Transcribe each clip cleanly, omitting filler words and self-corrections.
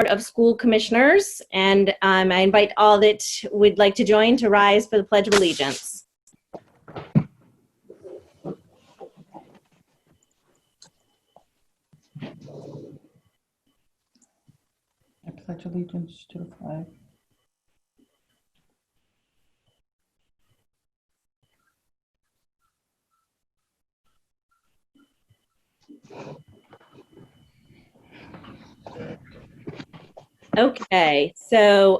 of School Commissioners, and I invite all that would like to join to rise for the Pledge of Allegiance. I pledge allegiance to the flag Okay, so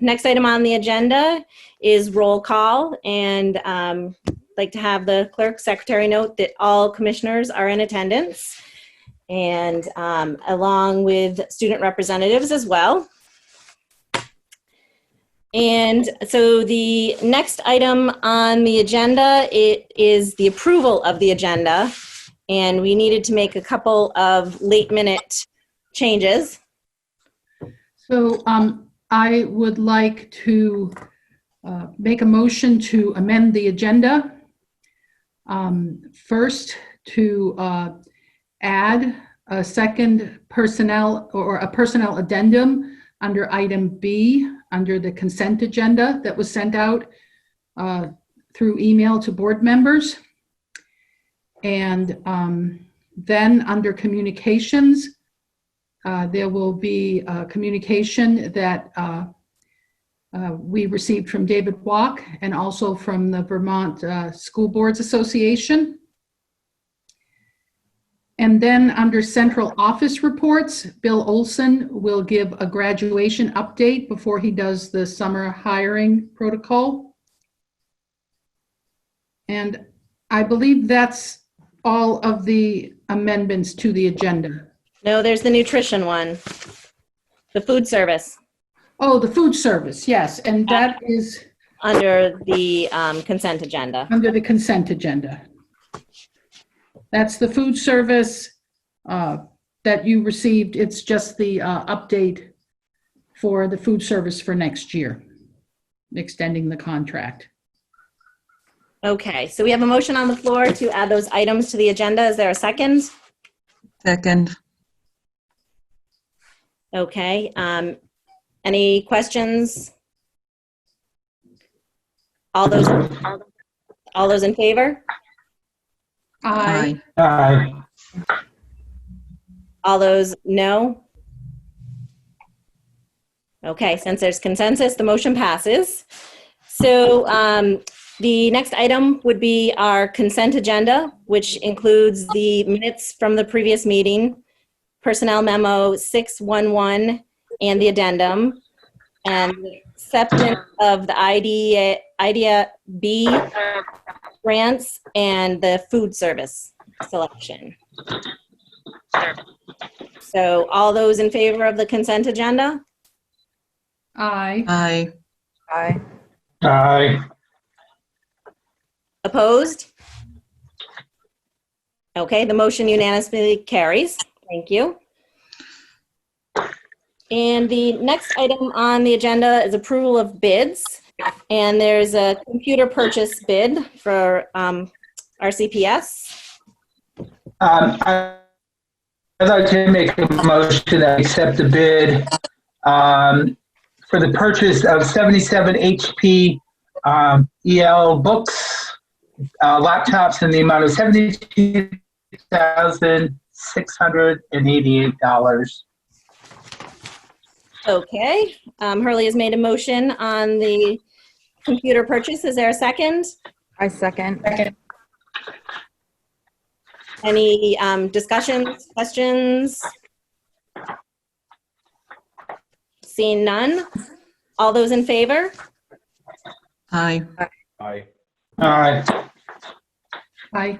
next item on the agenda is roll call, and I'd like to have the clerk secretary note that all commissioners are in attendance, and along with student representatives as well. And so the next item on the agenda is the approval of the agenda, and we needed to make a couple of late minute changes. So I would like to make a motion to amend the agenda. First, to add a second personnel or a personnel addendum under item B under the consent agenda that was sent out through email to board members. And then under communications, there will be a communication that we received from David Walk and also from the Vermont School Boards Association. And then under central office reports, Bill Olson will give a graduation update before he does the summer hiring protocol. And I believe that's all of the amendments to the agenda. No, there's the nutrition one, the food service. Oh, the food service, yes, and that is under the consent agenda. Under the consent agenda. That's the food service that you received. It's just the update for the food service for next year, extending the contract. Okay, so we have a motion on the floor to add those items to the agenda. Is there a second? Second. Okay, any questions? All those in favor? Aye. Aye. All those no? Okay, since there's consensus, the motion passes. So the next item would be our consent agenda, which includes the minutes from the previous meeting, Personnel Memo 611, and the addendum, and acceptance of the Idea B grants and the food service selection. So all those in favor of the consent agenda? Aye. Aye. Aye. Aye. Opposed? Okay, the motion unanimously carries. Thank you. And the next item on the agenda is approval of bids. And there's a computer purchase bid for RCPS. I'd like to make a motion to accept the bid for the purchase of 77 HP EL books, laptops in the amount of $72,688. Okay, Hurley has made a motion on the computer purchase. Is there a second? I second. Any discussions, questions? Seeing none. All those in favor? Aye. Aye. Aye. Aye.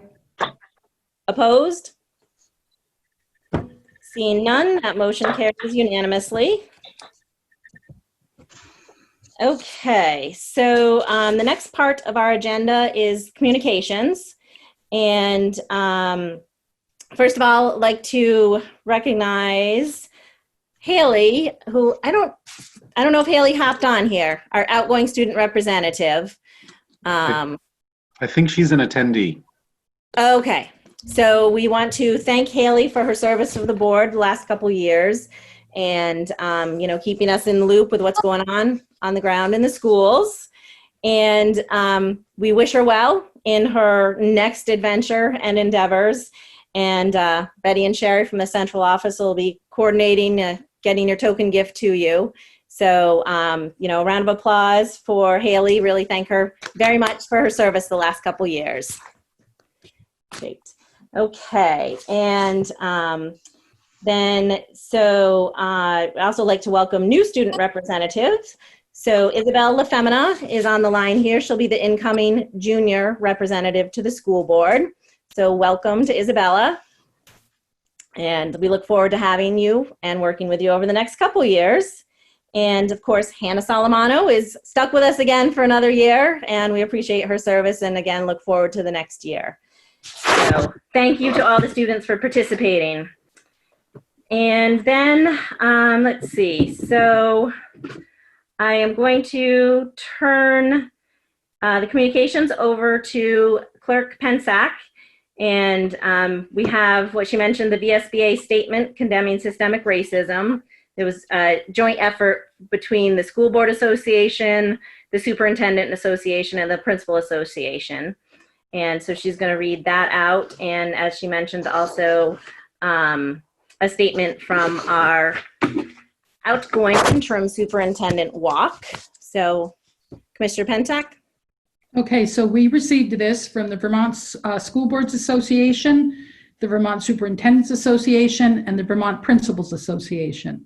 Opposed? Seeing none, that motion carries unanimously. Okay, so the next part of our agenda is communications. And first of all, I'd like to recognize Haley, who I don't know if Haley hopped on here, our outgoing student representative. I think she's an attendee. Okay, so we want to thank Haley for her service to the board the last couple years. and, keeping us in the loop with what's going on the ground in the schools. And we wish her well in her next adventure and endeavors. And Betty and Sherry from the central office will be coordinating getting your token gift to you. So, a round of applause for Haley. Really thank her very much for her service the last couple years. Great. Okay. And I'd also like to welcome new student representatives. So Isabel LaFemina is on the line here. She'll be the incoming junior representative to the school board. So welcome to Isabella. And we look forward to having you and working with you over the next couple years. And of course, Hannah Salamano is stuck with us again for another year, and we appreciate her service and again, look forward to the next year. So thank you to all the students for participating. And then, let's see. So I am going to turn the communications over to Clerk Pensack. And we have what she mentioned, the VSBA statement condemning systemic racism. There was a joint effort between the School Board Association, the Superintendent Association, and the Principal Association. And so she's going to read that out. And as she mentioned, also a statement from our outgoing interim superintendent, Walk. So Commissioner Pensack. Okay, so we received this from the Vermont School Boards Association, the Vermont Superintendents Association, and the Vermont Principals Association.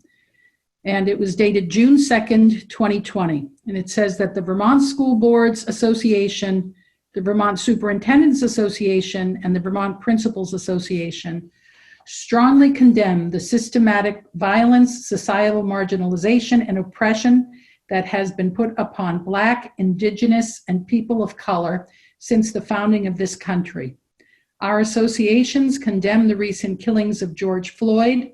And it was dated June 2nd, 2020. And it says that the Vermont School Boards Association, the Vermont Superintendents Association, and the Vermont Principals Association strongly condemn the systematic violence, societal marginalization, and oppression that has been put upon Black, Indigenous, and people of color since the founding of this country. Our associations condemn the recent killings of George Floyd,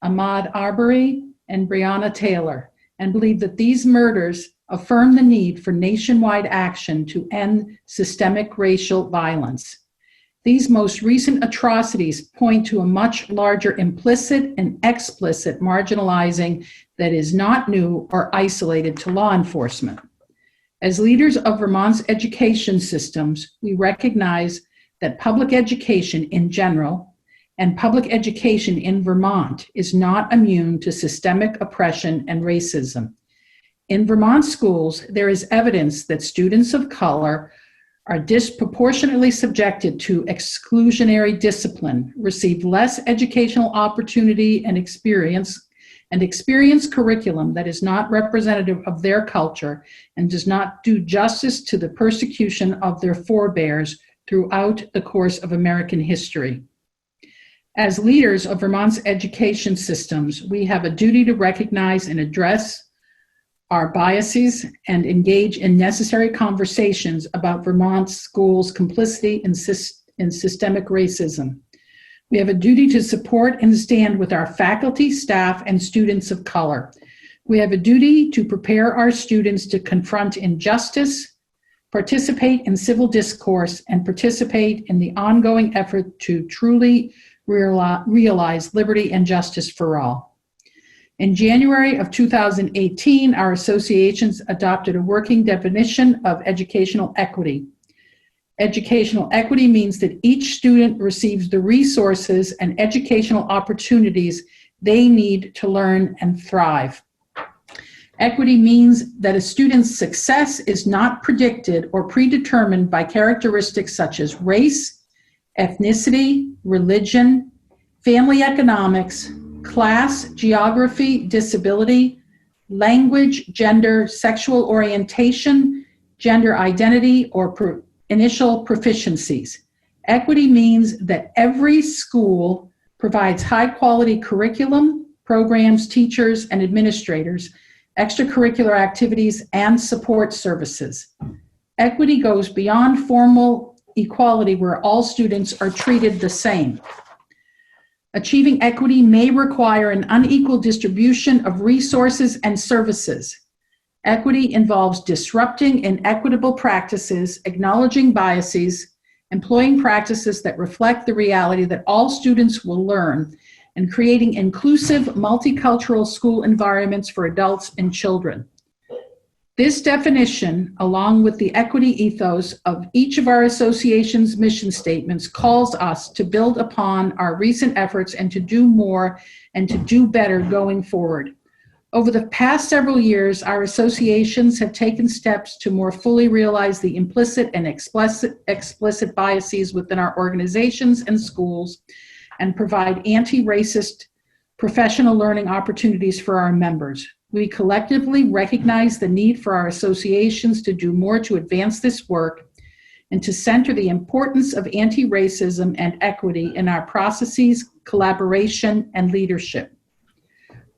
Ahmaud Arbery, and Breonna Taylor, and believe that these murders affirm the need for nationwide action to end systemic racial violence. These most recent atrocities point to a much larger implicit and explicit marginalizing that is not new or isolated to law enforcement. As leaders of Vermont's education systems, we recognize that public education in general and public education in Vermont is not immune to systemic oppression and racism. In Vermont schools, there is evidence that students of color are disproportionately subjected to exclusionary discipline, receive less educational opportunity and experience curriculum that is not representative of their culture and does not do justice to the persecution of their forebears throughout the course of American history. As leaders of Vermont's education systems, we have a duty to recognize and address our biases and engage in necessary conversations about Vermont schools' complicity in systemic racism. We have a duty to support and stand with our faculty, staff, and students of color. We have a duty to prepare our students to confront injustice, participate in civil discourse, and participate in the ongoing effort to truly realize liberty and justice for all. In January of 2018, our associations adopted a working definition of educational equity. Educational equity means that each student receives the resources and educational opportunities they need to learn and thrive. Equity means that a student's success is not predicted or predetermined by characteristics such as race, ethnicity, religion, family economics, class, geography, disability, language, gender, sexual orientation, gender identity, or initial proficiencies. Equity means that every school provides high-quality curriculum, programs, teachers, and administrators, extracurricular activities, and support services. Equity goes beyond formal equality where all students are treated the same. Achieving equity may require an unequal distribution of resources and services. Equity involves disrupting inequitable practices, acknowledging biases, employing practices that reflect the reality that all students will learn, and creating inclusive, multicultural school environments for adults and children. This definition, along with the equity ethos of each of our association's mission statements, calls us to build upon our recent efforts and to do more and to do better going forward. Over the past several years, our associations have taken steps to more fully realize the implicit and explicit biases within our organizations and schools and provide anti-racist professional learning opportunities for our members. We collectively recognize the need for our associations to do more to advance this work and to center the importance of anti-racism and equity in our processes, collaboration, and leadership.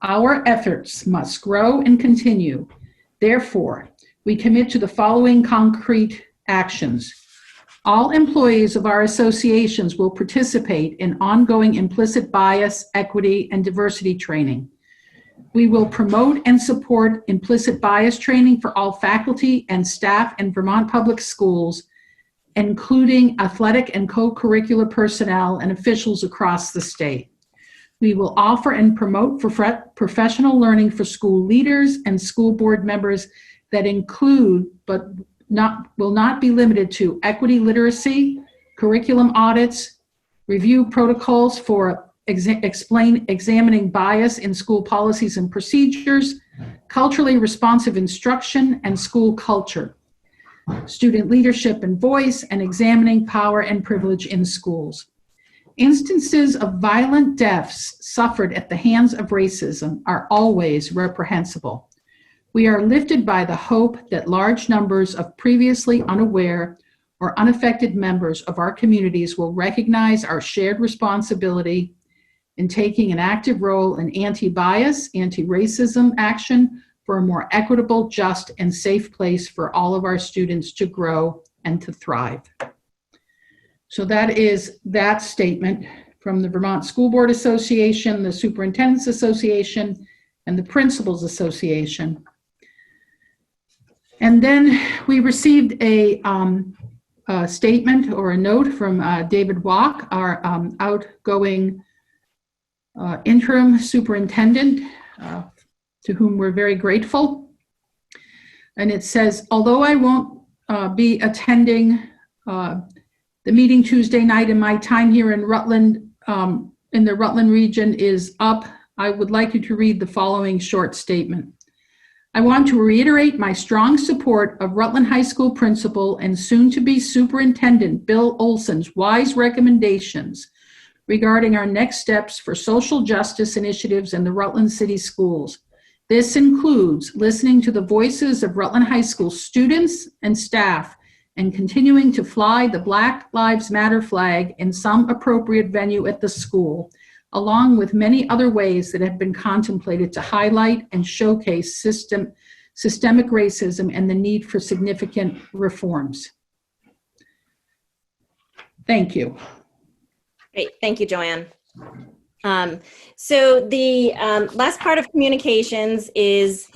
Our efforts must grow and continue. Therefore, we commit to the following concrete actions. All employees of our associations will participate in ongoing implicit bias, equity, and diversity training. We will promote and support implicit bias training for all faculty and staff in Vermont Public Schools, including athletic and co-curricular personnel and officials across the state. We will offer and promote professional learning for school leaders and school board members that include, but will not be limited to, equity literacy, curriculum audits, review protocols for examining bias in school policies and procedures, culturally responsive instruction, and school culture, student leadership and voice, and examining power and privilege in schools. Instances of violent deaths suffered at the hands of racism are always reprehensible. We are lifted by the hope that large numbers of previously unaware or unaffected members of our communities will recognize our shared responsibility in taking an active role in anti-bias, anti-racism action for a more equitable, just, and safe place for all of our students to grow and to thrive. So that is that statement from the Vermont School Board Association, the Superintendent's Association, and the Principals Association. And then we received a statement or a note from David Walk, our outgoing interim superintendent, to whom we're very grateful. And it says, although I won't be attending the meeting Tuesday night and my time here in Rutland, in the Rutland region is up, I would like you to read the following short statement. I want to reiterate my strong support of Rutland High School Principal and soon-to-be Superintendent Bill Olson's wise recommendations regarding our next steps for social justice initiatives in the Rutland City Schools. This includes listening to the voices of Rutland High School students and staff and continuing to fly the Black Lives Matter flag in some appropriate venue at the school, along with many other ways that have been contemplated to highlight and showcase systemic racism and the need for significant reforms. Thank you. Great, thank you, Joanne. So the last part of communications is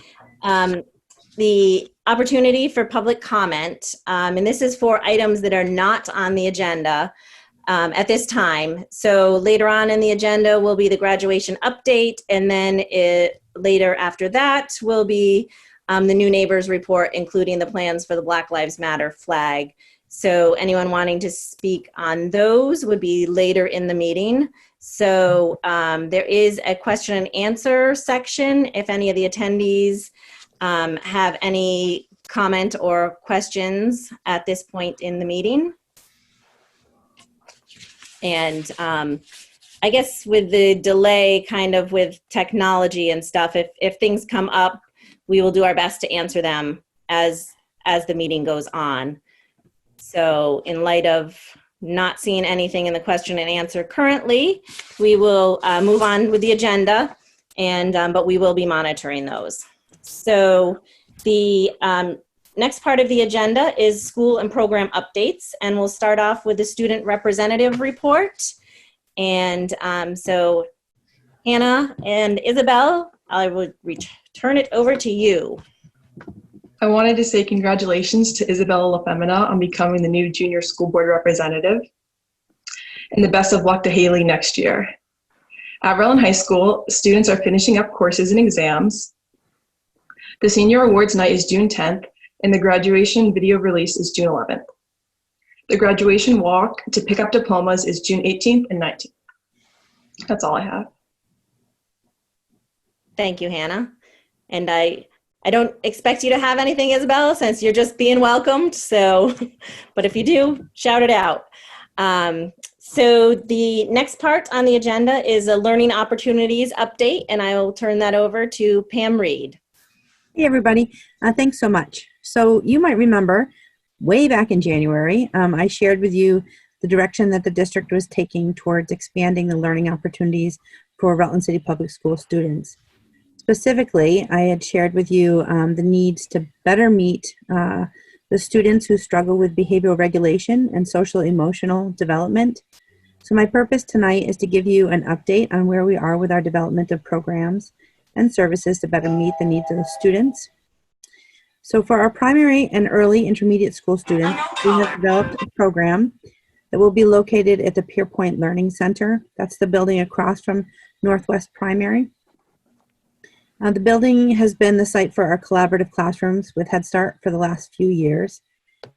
the opportunity for public comment, and this is for items that are not on the agenda at this time. So later on in the agenda will be the graduation update, and then later after that will be the new neighbors report, including the plans for the Black Lives Matter flag. So anyone wanting to speak on those would be later in the meeting. So there is a question and answer section if any of the attendees have any comment or questions at this point in the meeting. And I guess with the delay kind of with technology and stuff, if things come up, we will do our best to answer them as the meeting goes on. So in light of not seeing anything in the question and answer currently, we will move on with the agenda, and but we will be monitoring those. So the next part of the agenda is school and program updates, and we'll start off with the student representative report. And so Hannah and Isabel, I would turn it over to you. I wanted to say congratulations to Isabella LaFemina on becoming the new junior school board representative, and the best of luck to Haley next year. At Rutland High School, students are finishing up courses and exams. The senior awards night is June 10th, and the graduation video release is June 11th. The graduation walk to pick up diplomas is June 18th and 19th. That's all I have. Thank you, Hannah. And I don't expect you to have anything, Isabel, since you're just being welcomed. So, but if you do, shout it out. So the next part on the agenda is a learning opportunities update, and I will turn that over to Pam Reed. Hey, everybody. Thanks so much. So you might remember way back in January, I shared with you the direction that the district was taking towards expanding the learning opportunities for Rutland City Public School students. Specifically, I had shared with you the needs to better meet the students who struggle with behavioral regulation and social emotional development. So my purpose tonight is to give you an update on where we are with our development of programs and services to better meet the needs of the students. So for our primary and early intermediate school students, we have developed a program that will be located at the Pierpoint Learning Center. That's the building across from Northwest Primary. The building has been the site for our collaborative classrooms with Head Start for the last few years.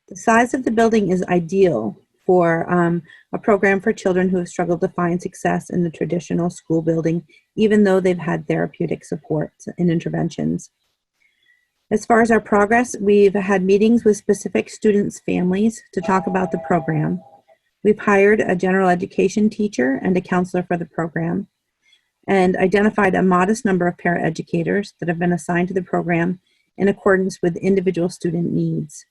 The size of the building is ideal for a program for children who have struggled to find success in the traditional school building, even though they've had therapeutic support and interventions. As far as our progress, we've had meetings with specific students' families to talk about the program. We've hired a general education teacher and a counselor for the program, and identified a modest number of paraeducators that have been assigned to the program in accordance with individual student needs.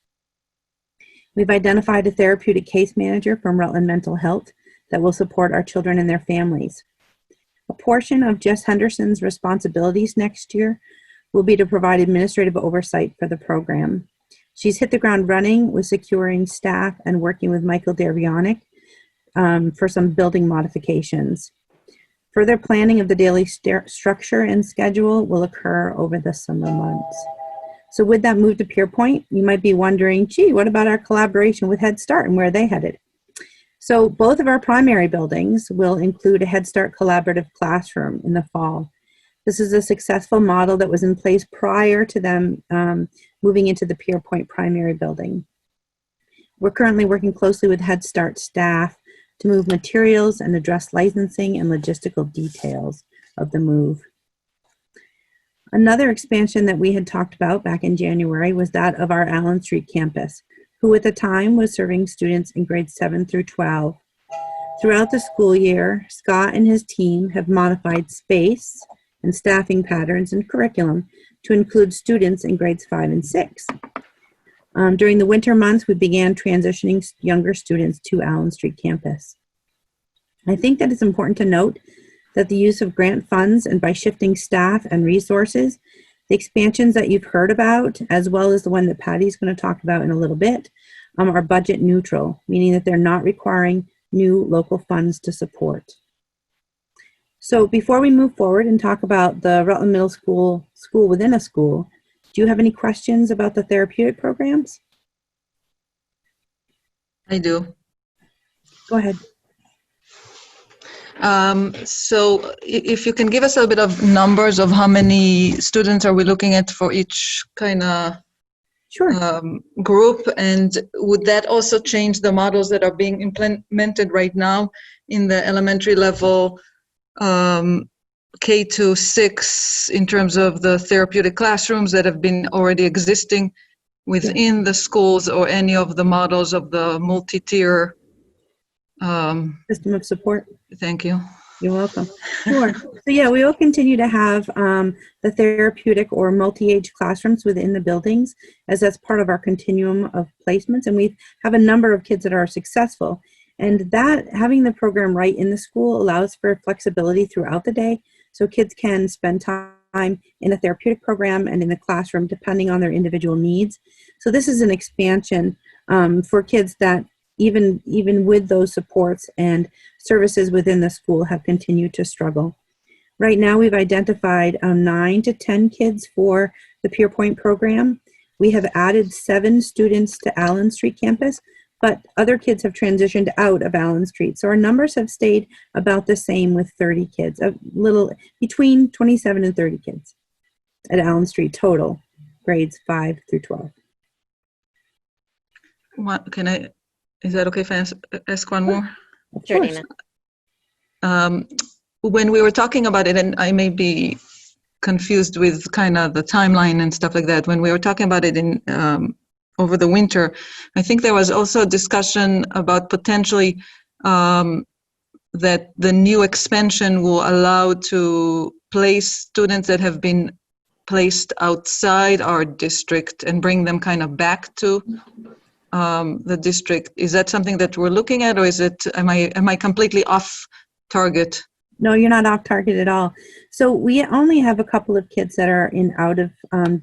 We've identified a therapeutic case manager from Rutland Mental Health that will support our children and their families. A portion of Jess Henderson's responsibilities next year will be to provide administrative oversight for the program. She's hit the ground running with securing staff and working with Michael Dervionic for some building modifications. Further planning of the daily structure and schedule will occur over the summer months. So with that move to Pierpoint, you might be wondering, gee, what about our collaboration with Head Start and where are they headed? So both of our primary buildings will include a Head Start collaborative classroom in the fall. This is a successful model that was in place prior to them moving into the Pierpoint primary building. We're currently working closely with Head Start staff to move materials and address licensing and logistical details of the move. Another expansion that we had talked about back in January was that of our Allen Street campus, who at the time was serving students in grades 7 through 12. Throughout the school year, Scott and his team have modified space and staffing patterns and curriculum to include students in grades 5 and 6. During the winter months, we began transitioning younger students to Allen Street campus. I think that it's important to note that the use of grant funds and by shifting staff and resources, the expansions that you've heard about, as well as the one that Patty's going to talk about in a little bit, are budget neutral, meaning that they're not requiring new local funds to support. So before we move forward and talk about the Rutland Middle School within a school, do you have any questions about the therapeutic programs? I do. Go ahead. So if you can give us a bit of numbers of how many students are we looking at for each kind of group, and would that also change the models that are being implemented right now in the elementary level K to 6 in terms of the therapeutic classrooms that have been already existing within the schools, or any of the models of the multi-tier system of support? Thank you. You're welcome. Sure. So yeah, we will continue to have the therapeutic or multi-age classrooms within the buildings, as that's part of our continuum of placements, and we have a number of kids that are successful. And that, having the program right in the school, allows for flexibility throughout the day, so kids can spend time in a therapeutic program and in the classroom depending on their individual needs. So this is an expansion for kids that even with those supports and services within the school have continued to struggle. Right now we've identified 9 to 10 kids for the Pierpoint program. We have added 7 students to Allen Street campus, but other kids have transitioned out of Allen Street. So our numbers have stayed about the same with 30 kids, a little between 27 and 30 kids at Allen Street total, grades 5 through 12. What, is that okay if I ask one more? Of Sure, course. When we were talking about it, and I may be confused with kind of the timeline and stuff like that, when we were talking about it in over the winter, I think there was also a discussion about potentially that the new expansion will allow to place students that have been placed outside our district and bring them kind of back to the district. Is that something that we're looking at, or is it, am I completely off target? No, you're not off target at all. So we only have a couple of kids that are in out of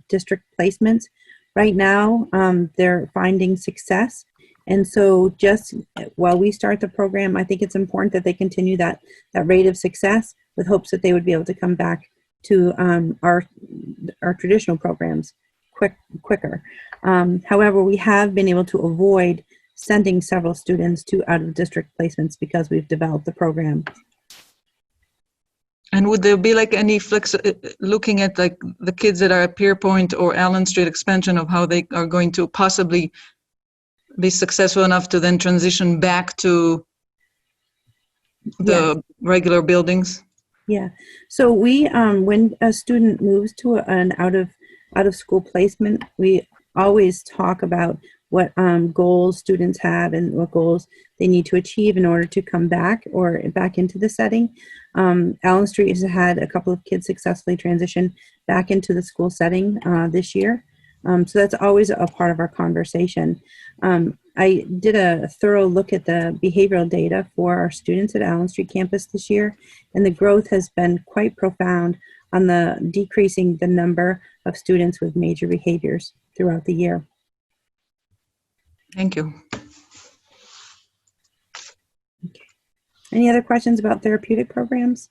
district placements. Right now, they're finding success. And so just while we start the program, I think it's important that they continue that rate of success with hopes that they would be able to come back to our traditional programs quicker. However, we have been able to avoid sending several students to out of district placements because we've developed the program. And would there be like any looking at like the kids that are at Pierpoint or Allen Street expansion of how they are going to possibly be successful enough to then transition back to the regular buildings? Yeah. So we, when a student moves to an out of school placement, we always talk about what goals students have and what goals they need to achieve in order to come back or back into the setting. Allen Street has had a couple of kids successfully transition back into the school setting this year. So that's always a part of our conversation. I did a thorough look at the behavioral data for our students at Allen Street campus this year, and the growth has been quite profound on the decreasing the number of students with major behaviors throughout the year. Thank you. Any other questions about therapeutic programs?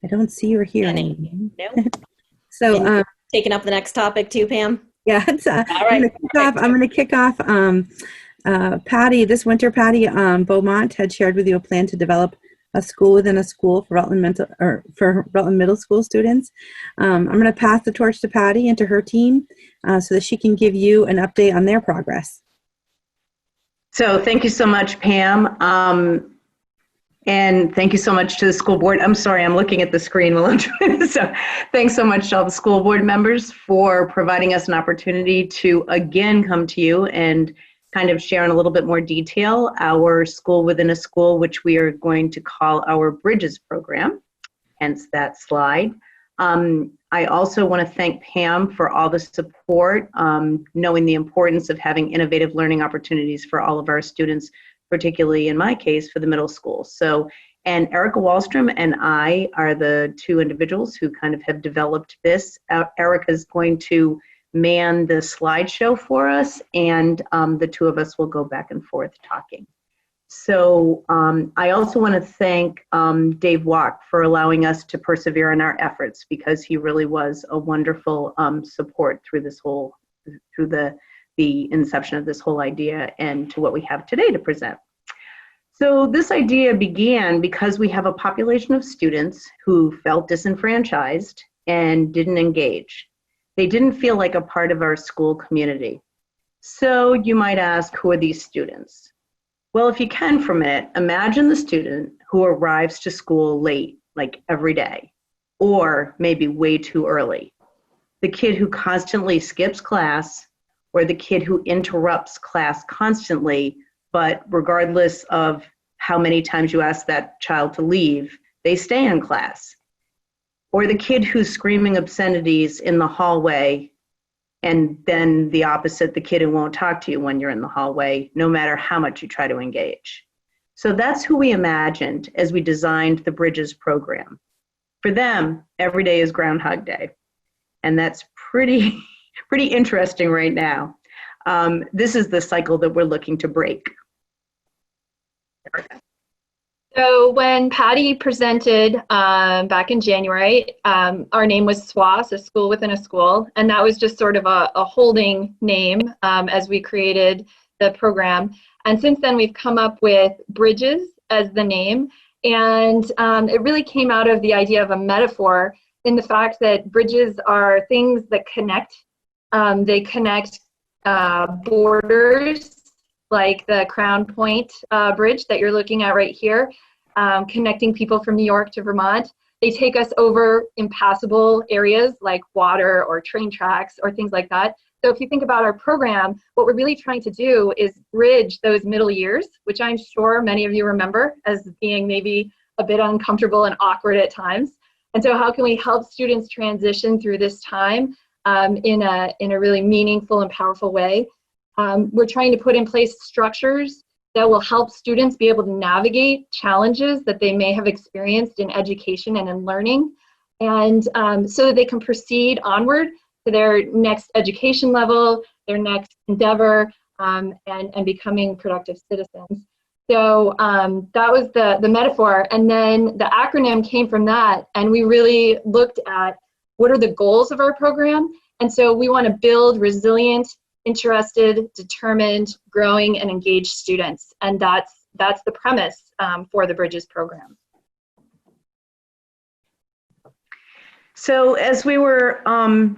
I don't see or hear any. No? So, Taking up the next topic too, Pam? yeah, it's, All right. I'm going to kick off. Patty, this winter, Patty Beaumont had shared with you a plan to develop a school within a school for Rutland Middle School students. I'm going to pass the torch to Patty and to her team so that she can give you an update on their progress. So thank you so much, Pam. And thank you so much to the school board. I'm sorry, I'm looking at the screen while I'm trying to, so thanks so much to all the school board members for providing us an opportunity to again come to you and kind of share in a little bit more detail our school within a school, which we are going to call our Bridges program, hence that slide. I also want to thank Pam for all the support, knowing the importance of having innovative learning opportunities for all of our students, particularly in my case for the middle school. So, and Erica Wallstrom and I are the two individuals who kind of have developed this. Erica is going to man the slideshow for us, and the two of us will go back and forth talking. So I also want to thank Dave Walk for allowing us to persevere in our efforts, because he really was a wonderful support through this whole, through the inception of this whole idea and to what we have today to present. So this idea began because we have a population of students who felt disenfranchised and didn't engage. They didn't feel like a part of our school community. So you might ask, who are these students? Well, if you can for a minute, imagine the student who arrives to school late, like every day, or maybe way too early. The kid who constantly skips class, or the kid who interrupts class constantly, but regardless of how many times you ask that child to leave, they stay in class. Or the kid who's screaming obscenities in the hallway, and then the opposite, the kid who won't talk to you when you're in the hallway, no matter how much you try to engage. So that's who we imagined as we designed the Bridges program. For them, every day is Groundhog Day. And that's pretty interesting right now. This is the cycle that we're looking to break. So when Patty presented back in January, our name was SWA, so School Within a School, and that was just sort of a holding name as we created the program. And since then, we've come up with Bridges as the name, and it really came out of the idea of a metaphor in the fact that bridges are things that connect. They connect borders, like the Crown Point Bridge that you're looking at right here, connecting people from New York to Vermont. They take us over impassable areas like water or train tracks or things like that. So if you think about our program, what we're really trying to do is bridge those middle years, which I'm sure many of you remember as being maybe a bit uncomfortable and awkward at times. And so how can we help students transition through this time in a really meaningful and powerful way? We're trying to put in place structures that will help students be able to navigate challenges that they may have experienced in education and in learning, and so that they can proceed onward to their next education level, their next endeavor, and becoming productive citizens. So that was the metaphor, and then the acronym came from that, and we really looked at what are the goals of our program, and so we want to build resilient, interested, determined, growing, and engaged students, and that's the premise for the Bridges program. So as we were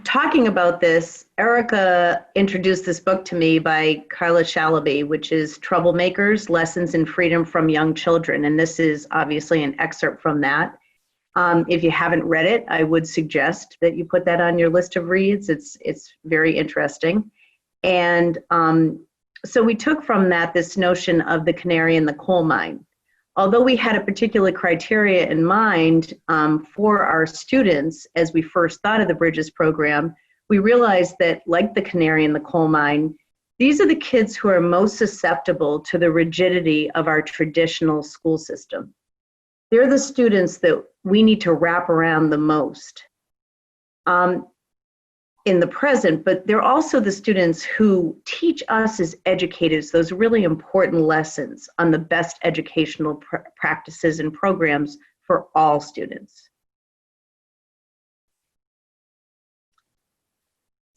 talking about this, Erica introduced this book to me by Carla Shalaby, which is Troublemakers, Lessons in Freedom from Young Children. And this is obviously an excerpt from that. If you haven't read it, I would suggest that you put that on your list of reads. It's very interesting. And so we took from that this notion of the canary in the coal mine. Although we had a particular criteria in mind for our students as we first thought of the Bridges program, we realized that, like the canary in the coal mine, these are the kids who are most susceptible to the rigidity of our traditional school system. They're the students that we need to wrap around the most in the present, but they're also the students who teach us as educators those really important lessons on the best educational practices and programs for all students.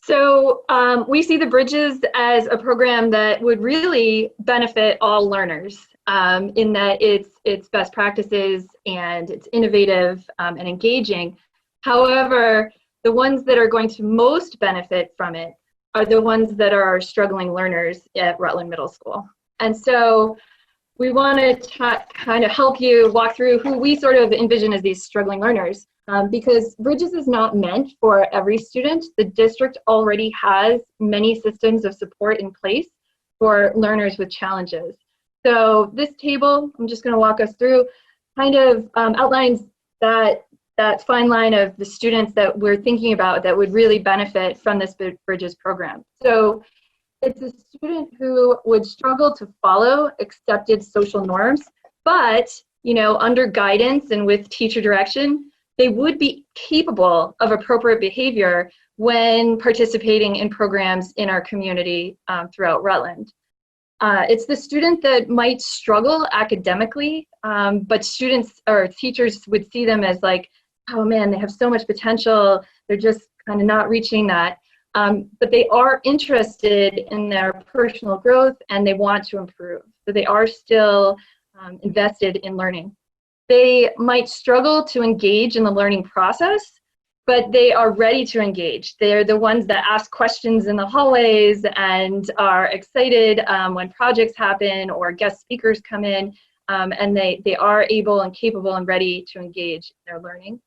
So we see the Bridges as a program that would really benefit all learners in that it's best practices and it's innovative and engaging. However, the ones that are going to most benefit from it are the ones that are struggling learners at Rutland Middle School. And so we want to kind of help you walk through who we sort of envision as these struggling learners. Because Bridges is not meant for every student. The district already has many systems of support in place for learners with challenges. So this table, I'm just going to walk us through, kind of outlines that fine line of the students that we're thinking about that would really benefit from this Bridges program. So it's a student who would struggle to follow accepted social norms, but under guidance and with teacher direction, they would be capable of appropriate behavior when participating in programs in our community throughout Rutland. It's the student that might struggle academically, but students or teachers would see them as like, oh man, they have so much potential, they're just kind of not reaching that. But they are interested in their personal growth and they want to improve. So they are still invested in learning. They might struggle to engage in the learning process, but they are ready to engage. They're the ones that ask questions in the hallways and are excited when projects happen or guest speakers come in, and they are able and capable and ready to engage in their learning.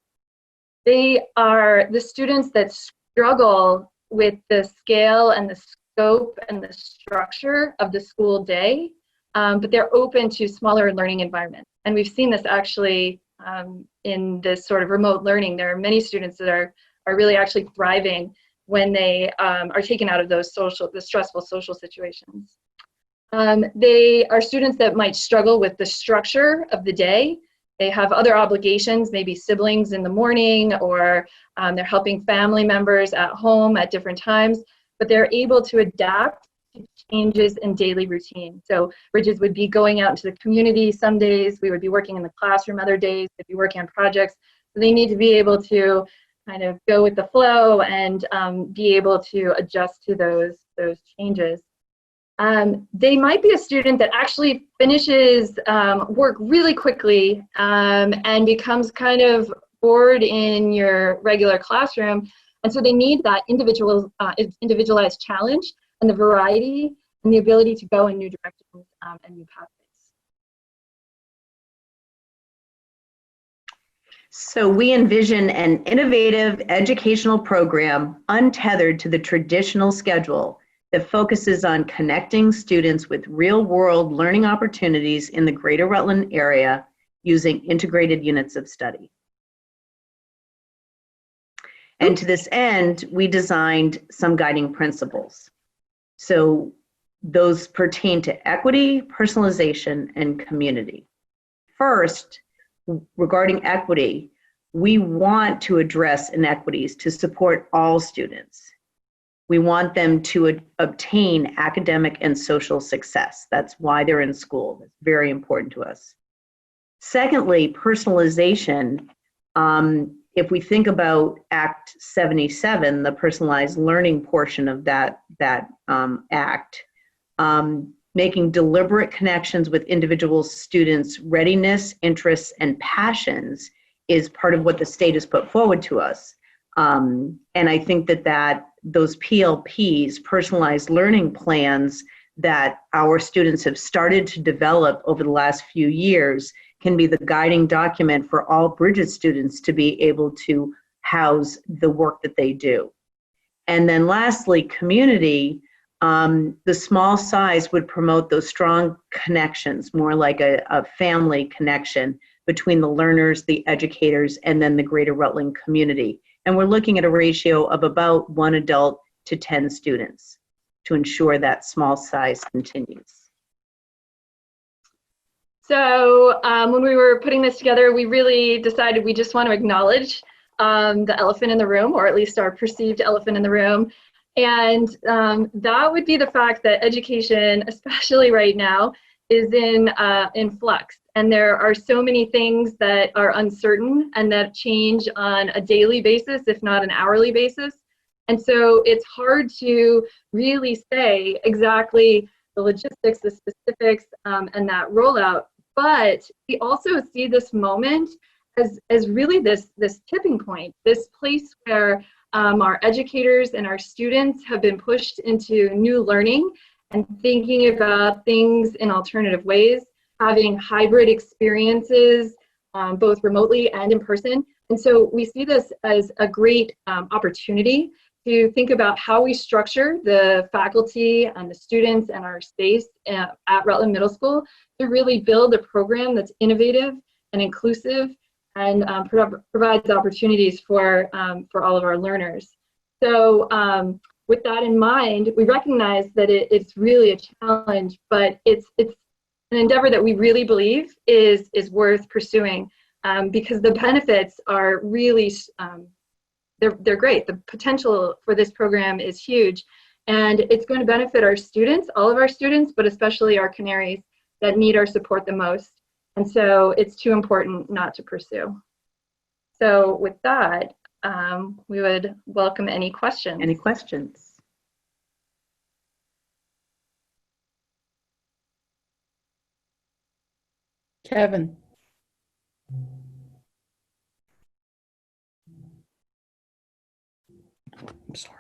They are the students that struggle with the scale and the scope and the structure of the school day, but they're open to smaller learning environments. And we've seen this actually in this sort of remote learning. There are many students that are really actually thriving when they are taken out of the stressful social situations. They are students that might struggle with the structure of the day. They have other obligations, maybe siblings in the morning, or they're helping family members at home at different times, but they're able to adapt to changes in daily routine. So Bridges would be going out into the community some days, we would be working in the classroom other days, they'd be working on projects. So they need to be able to kind of go with the flow and be able to adjust to those changes. They might be a student that actually finishes work really quickly and becomes kind of bored in your regular classroom. And so they need that individualized challenge and the variety and the ability to go in new directions and new pathways. So we envision an innovative educational program untethered to the traditional schedule that focuses on connecting students with real-world learning opportunities in the greater Rutland area using integrated units of study. And to this end, we designed some guiding principles. So those pertain to equity, personalization, and community. First, regarding equity, we want to address inequities to support all students. We want them to obtain academic and social success. That's why they're in school. That's very important to us. Secondly, personalization. If we think about Act 77, the personalized learning portion of that act, making deliberate connections with individual students' readiness, interests, and passions is part of what the state has put forward to us. And I think that those PLPs, personalized learning plans, that our students have started to develop over the last few years can be the guiding document for all Bridges students to be able to house the work that they do. And then lastly, community. The small size would promote those strong connections, more like a family connection between the learners, the educators, and then the greater Rutland community. And we're looking at a ratio of about 1 adult to 10 students to ensure that small size continues. So when we were putting this together, we really decided we just want to acknowledge the elephant in the room, or at least our perceived elephant in the room. And that would be the fact that education, especially right now, is in flux. And there are so many things that are uncertain and that change on a daily basis, if not an hourly basis. And so it's hard to really say exactly the logistics, the specifics, and that rollout. But we also see this moment as really this tipping point, this place where our educators and our students have been pushed into new learning and thinking about things in alternative ways, having hybrid experiences, both remotely and in person. And so we see this as a great opportunity to think about how we structure the faculty and the students and our space at Rutland Middle School to really build a program that's innovative and inclusive and provides opportunities for all of our learners. So with that in mind, we recognize that it's really a challenge, but it's an endeavor that we really believe is worth pursuing because the benefits are really, they're great. The potential for this program is huge, and it's going to benefit our students, all of our students, but especially our canaries that need our support the most. And so it's too important not to pursue. So with that, we would welcome any questions. Any questions? Kevin. I'm sorry.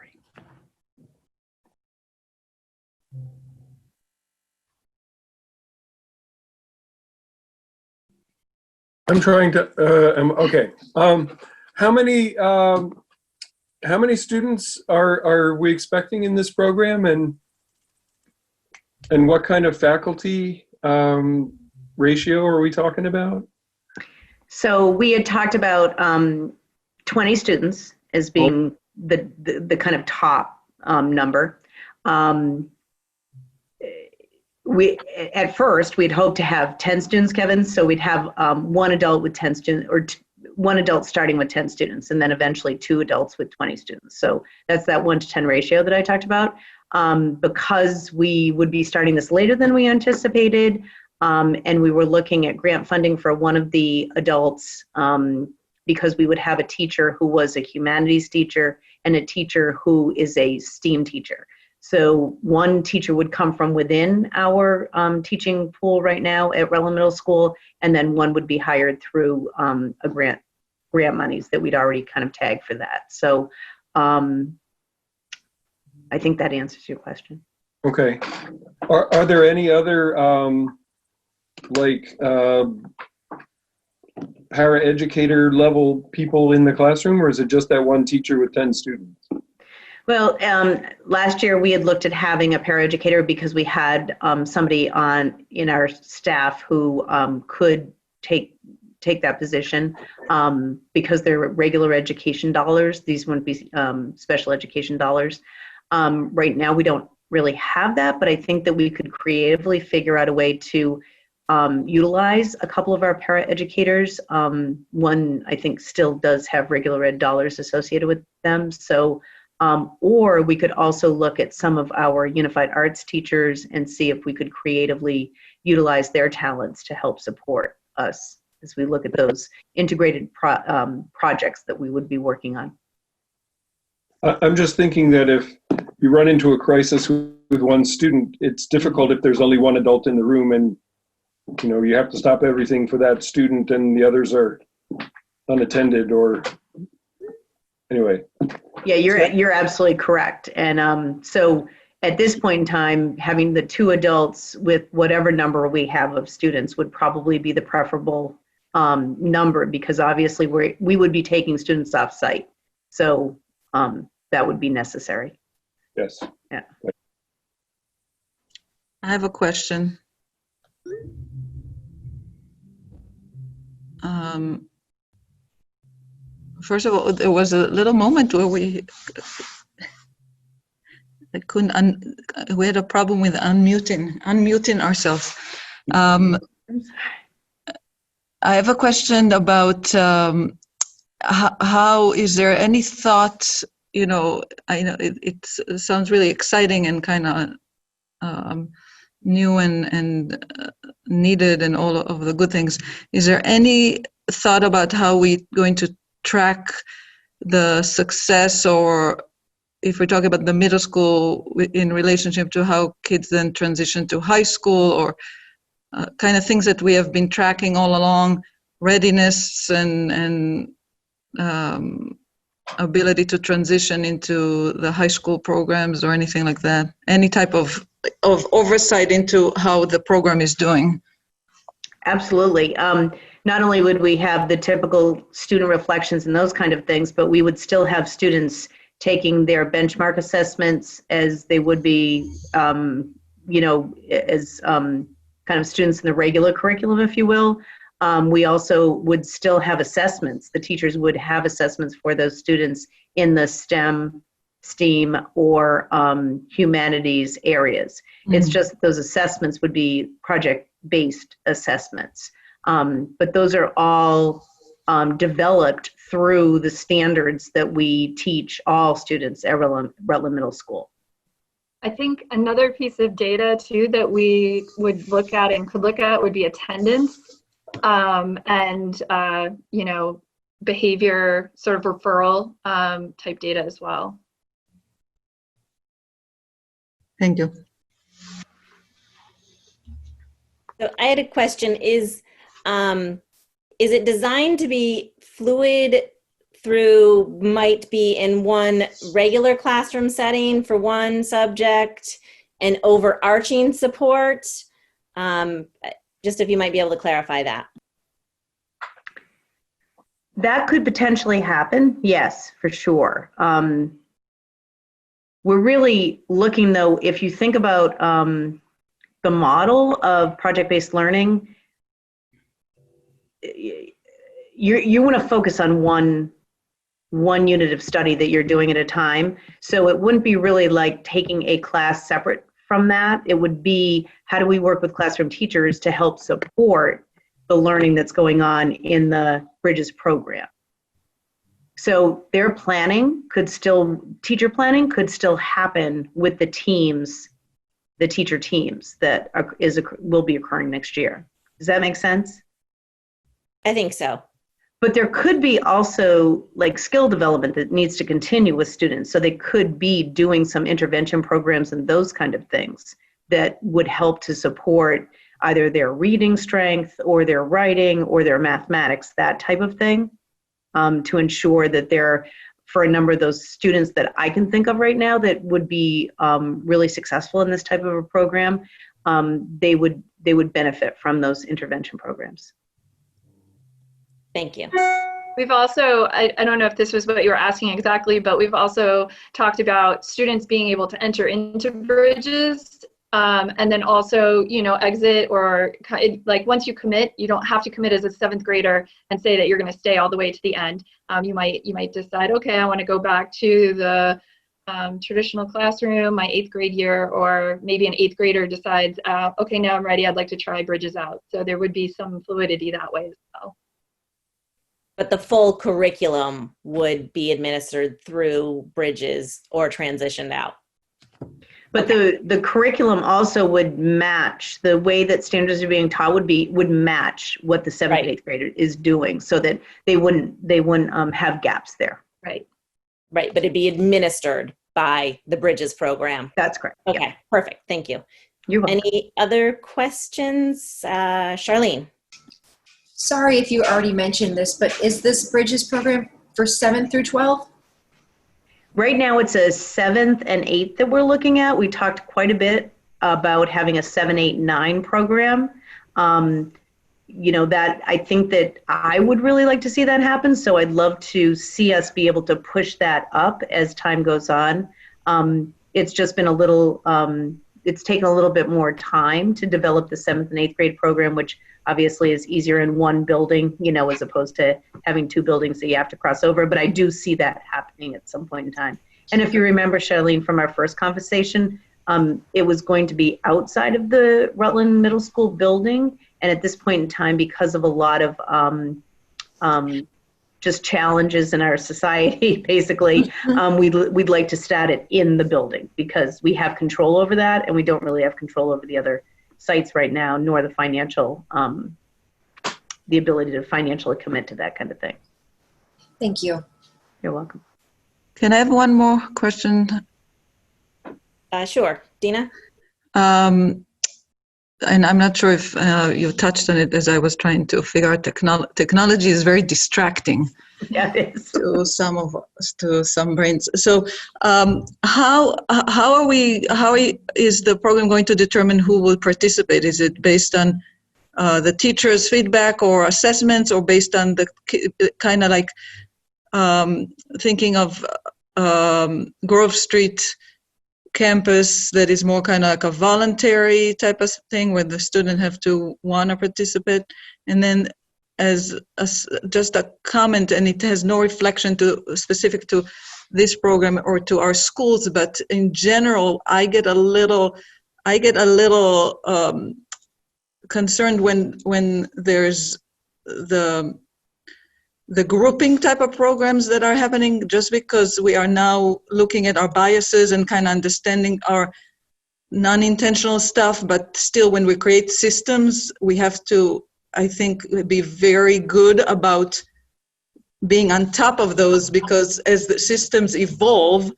I'm trying to, okay. How many students are we expecting in this program, and what kind of faculty ratio are we talking about? So we had talked about 20 students as being the kind of top number. At first, we'd hoped to have 10 students, Kevin, so we'd have one adult with 10 students, or one adult starting with 10 students, and then eventually 2 adults with 20 students. So that's that 1 to 10 ratio that I talked about. Because we would be starting this later than we anticipated, and we were looking at grant funding for one of the adults, because we would have a teacher who was a humanities teacher and a teacher who is a STEAM teacher. So one teacher would come from within our teaching pool right now at Rutland Middle School, and then one would be hired through a grant monies that we'd already kind of tagged for that. So I think that answers your question. Okay. Are there any other para-educator level people in the classroom, or is it just that one teacher with 10 students? Well, last year we had looked at having a paraeducator because we had somebody in our staff who could take that position because they're regular education dollars. These wouldn't be special education dollars. Right now we don't really have that, but I think that we could creatively figure out a way to utilize a couple of our paraeducators. One I think still does have regular ed dollars associated with them. So, or we could also look at some of our unified arts teachers and see if we could creatively utilize their talents to help support us as we look at those integrated projects that we would be working on. I'm just thinking that if you run into a crisis with one student, it's difficult if there's only one adult in the room and you have to stop everything for that student and the others are unattended or anyway. Yeah, you're absolutely correct. And so at this point in time, having the two adults with whatever number we have of students would probably be the preferable number, because obviously we would be taking students off site. So that would be necessary. Yes. Yeah. I have a question. First of all, there was a little moment where we had a problem with unmuting ourselves. I have a question about how is there any thought, I know it sounds really exciting and kind of new and needed and all of the good things. Is there any thought about how we're going to track the success, or if we're talking about the middle school in relationship to how kids then transition to high school, or kind of things that we have been tracking all along, readiness and ability to transition into the high school programs or anything like that? Any type of oversight into how the program is doing? Absolutely. Not only would we have the typical student reflections and those kind of things, but we would still have students taking their benchmark assessments as they would be, as kind of students in the regular curriculum, if you will. We also would still have assessments. The teachers would have assessments for those students in the STEM, STEAM, or humanities areas. Mm-hmm. It's just those assessments would be project-based assessments. But those are all developed through the standards that we teach all students at Rutland Middle School. I think another piece of data too that we would look at and could look at would be attendance and behavior sort of referral type data as well. Thank you. So I had a question. Is it designed to be fluid through, might be in one regular classroom setting for one subject and overarching support? Just if you might be able to clarify that. That could potentially happen, yes, for sure. We're really looking, though, if you think about the model of project-based learning, you want to focus on one unit of study that you're doing at a time. So it wouldn't be really like taking a class separate from that. It would be, how do we work with classroom teachers to help support the learning that's going on in the Bridges program? So their planning could still, teacher planning could still happen with the teams, the teacher teams that will be occurring next year. Does that make sense? I think so. But there could be also like skill development that needs to continue with students. So they could be doing some intervention programs and those kind of things that would help to support either their reading strength or their writing or their mathematics, that type of thing, to ensure that they're, for a number of those students that I can think of right now that would be really successful in this type of a program, they would benefit from those intervention programs. Thank you. We've also, I don't know if this was what you were asking exactly, but we've also talked about students being able to enter into Bridges and then also, you know, exit, or like once you commit, you don't have to commit as a 7th grader and say that you're going to stay all the way to the end. You might decide, okay, I want to go back to the traditional classroom my 8th grade year, or maybe an 8th grader decides, okay, now I'm ready, I'd like to try Bridges out. So there would be some fluidity that way as well. But the full curriculum would be administered through Bridges or transitioned out. But the curriculum also would match the way that standards are being taught would match what the 7th and 8th grader is doing, so that they wouldn't have gaps there. Right. Right, but it'd be administered by the Bridges program. That's correct. Okay, Yeah. perfect. Thank you. You're welcome. Any other questions? Charlene? Sorry if you already mentioned this, but is this Bridges program for 7th through 12th? Right now it's a 7th and 8th that we're looking at. We talked quite a bit about having a 7, 8, 9 program. You know, that I think that I would really like to see that happen. So I'd love to see us be able to push that up as time goes on. It's just been a little, it's taken a little bit more time to develop the 7th and 8th grade program, which obviously is easier in one building, you know, as opposed to having 2 buildings that you have to cross over. But I do see that happening at some point in time. And if you remember, Charlene, from our first conversation, it was going to be outside of the Rutland Middle School building. And at this point in time, because of a lot of just challenges in our society, basically, we'd like to start it in the building because we have control over that, and we don't really have control over the other sites right now, nor the financial, the ability to financially commit to that kind of thing. Thank you. You're welcome. Can I have one more question? Sure. Dina? And I'm not sure if you touched on it as I was trying to figure out technology is very distracting. Yeah, it is. To some brains. So how is the program going to determine who will participate? Is it based on the teacher's feedback or assessments, or based on the kind of like thinking of Grove Street campus that is more kind of like a voluntary type of thing where the student have to want to participate? And then as just a comment, and it has no reflection to specific to this program or to our schools, but in general, I get a little concerned when there's the grouping type of programs that are happening, just because we are now looking at our biases and kind of understanding our non-intentional stuff, but still when we create systems, we have to, I think, be very good about being on top of those, because as the systems evolve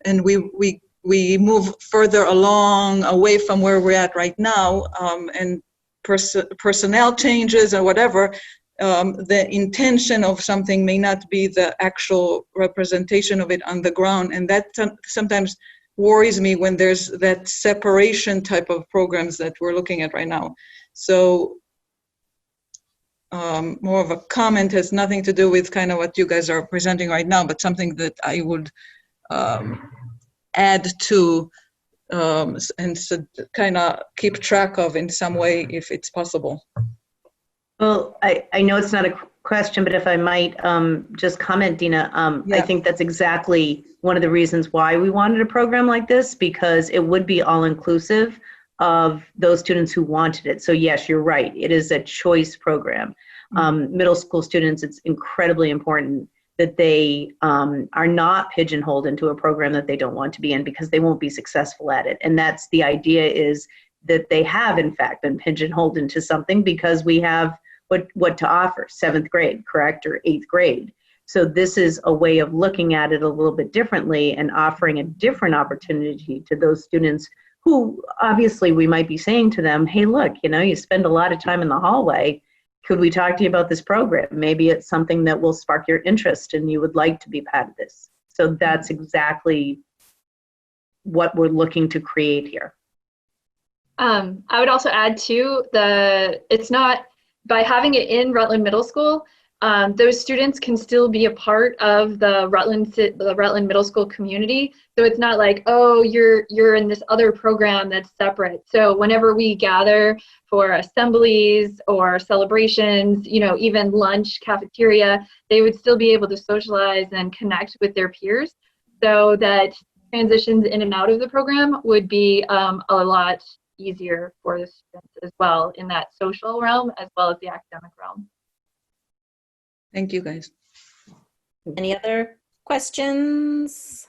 and we move further along away from where we're at right now, and personnel changes or whatever, the intention of something may not be the actual representation of it on the ground. And that sometimes worries me when there's that separation type of programs that we're looking at right now. So more of a comment, has nothing to do with kind of what you guys are presenting right now, but something that I would add to and so kind of keep track of in some way if it's possible. Well, I know it's not a question, but if I might just comment, Dina, I think that's exactly one of the reasons why we wanted a program like this, because it would be all-inclusive of those students who wanted it. So yes, you're right. It is a choice program. Middle school students, it's incredibly important that they are not pigeonholed into a program that they don't want to be in because they won't be successful at it. And that's the idea, is that they have in fact been pigeonholed into something because we have what to offer, 7th grade, correct, or 8th grade. So this is a way of looking at it a little bit differently and offering a different opportunity to those students who obviously we might be saying to them, hey, look, you spend a lot of time in the hallway. Could we talk to you about this program? Maybe it's something that will spark your interest and you would like to be part of this. So that's exactly what we're looking to create here. I would also add too, it's not, by having it in Rutland Middle School, those students can still be a part of the Rutland Middle School community. So it's not like, oh, you're in this other program that's separate. So whenever we gather for assemblies or celebrations, even lunch, cafeteria, they would still be able to socialize and connect with their peers, so that transitions in and out of the program would be a lot easier for the students as well, in that social realm as well as the academic realm. Thank you, guys. Any other questions?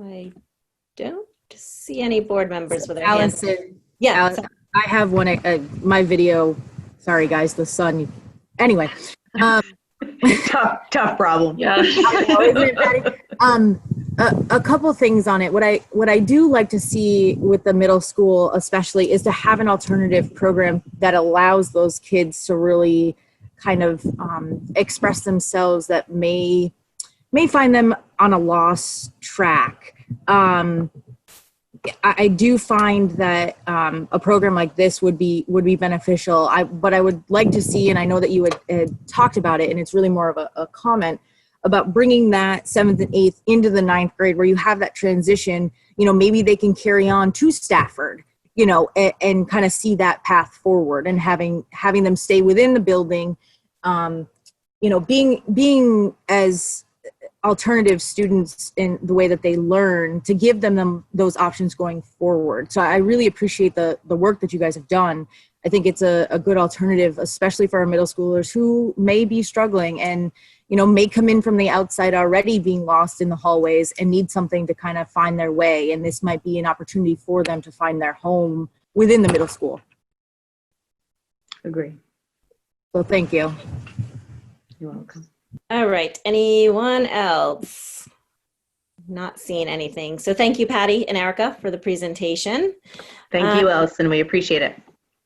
I don't see any board members with their hands. Allison, Yeah. Allison, I have one, my video, sorry guys, the sun. Anyway. Tough problem. Yeah. Isn't it, Patty? A couple things on it. What I do like to see with the middle school especially is to have an alternative program that allows those kids to really kind of express themselves that may find them on a lost track. I do find that a program like this would be beneficial. But I would like to see, and I know that you had talked about it, and it's really more of a comment about bringing that 7th and 8th into the 9th grade, where you have that transition. Maybe they can carry on to Stafford, and kind of see that path forward, and having them stay within the building, being as alternative students in the way that they learn, to give them those options going forward. So I really appreciate the work that you guys have done. I think it's a good alternative, especially for our middle schoolers who may be struggling and, may come in from the outside already being lost in the hallways and need something to kind of find their way. And this might be an opportunity for them to find their home within the middle school. Agree. So thank you. You're welcome. All right. Anyone else? Not seeing anything. So thank you, Patty and Erica, for the presentation. Thank you, Allison. We appreciate it.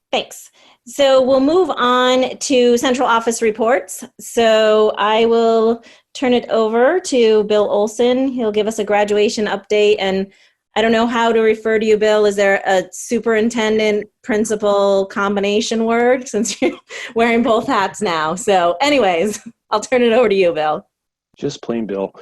Thanks. So we'll move on to central office reports. So I will turn it over to Bill Olson. He'll give us a graduation update. And I don't know how to refer to you, Bill. Is there a superintendent principal combination word, since you're wearing both hats now? So anyways, I'll turn it over to you, Bill. Just plain Bill.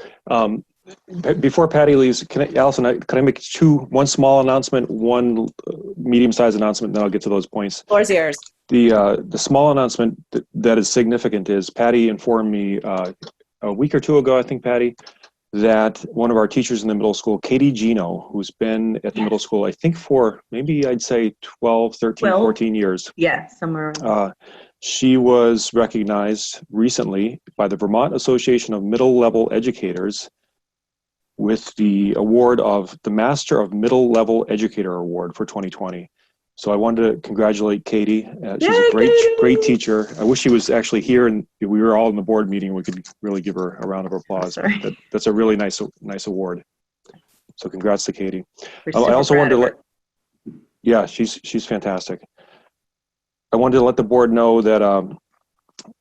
Before Patty leaves, Allison, can I make one small announcement, one medium-sized announcement, and then I'll get to those points. Floor's yours. The small announcement that is significant is Patty informed me a week or two ago, I think, Patty, that one of our teachers in the middle school, Katie Gino, who's been at the middle school, I think for maybe I'd say 12, 13, 14 years. Yeah, somewhere. She was recognized recently by the Vermont Association of Middle Level Educators with the award of the Master of Middle Level Educator Award for 2020. So I wanted to congratulate Katie. She's a great teacher. I wish she was actually here and we were all in the board meeting. We could really give her a round of applause. That's a really nice award. So congrats to Katie. I also wanted to yeah, she's fantastic. I wanted to let the board know that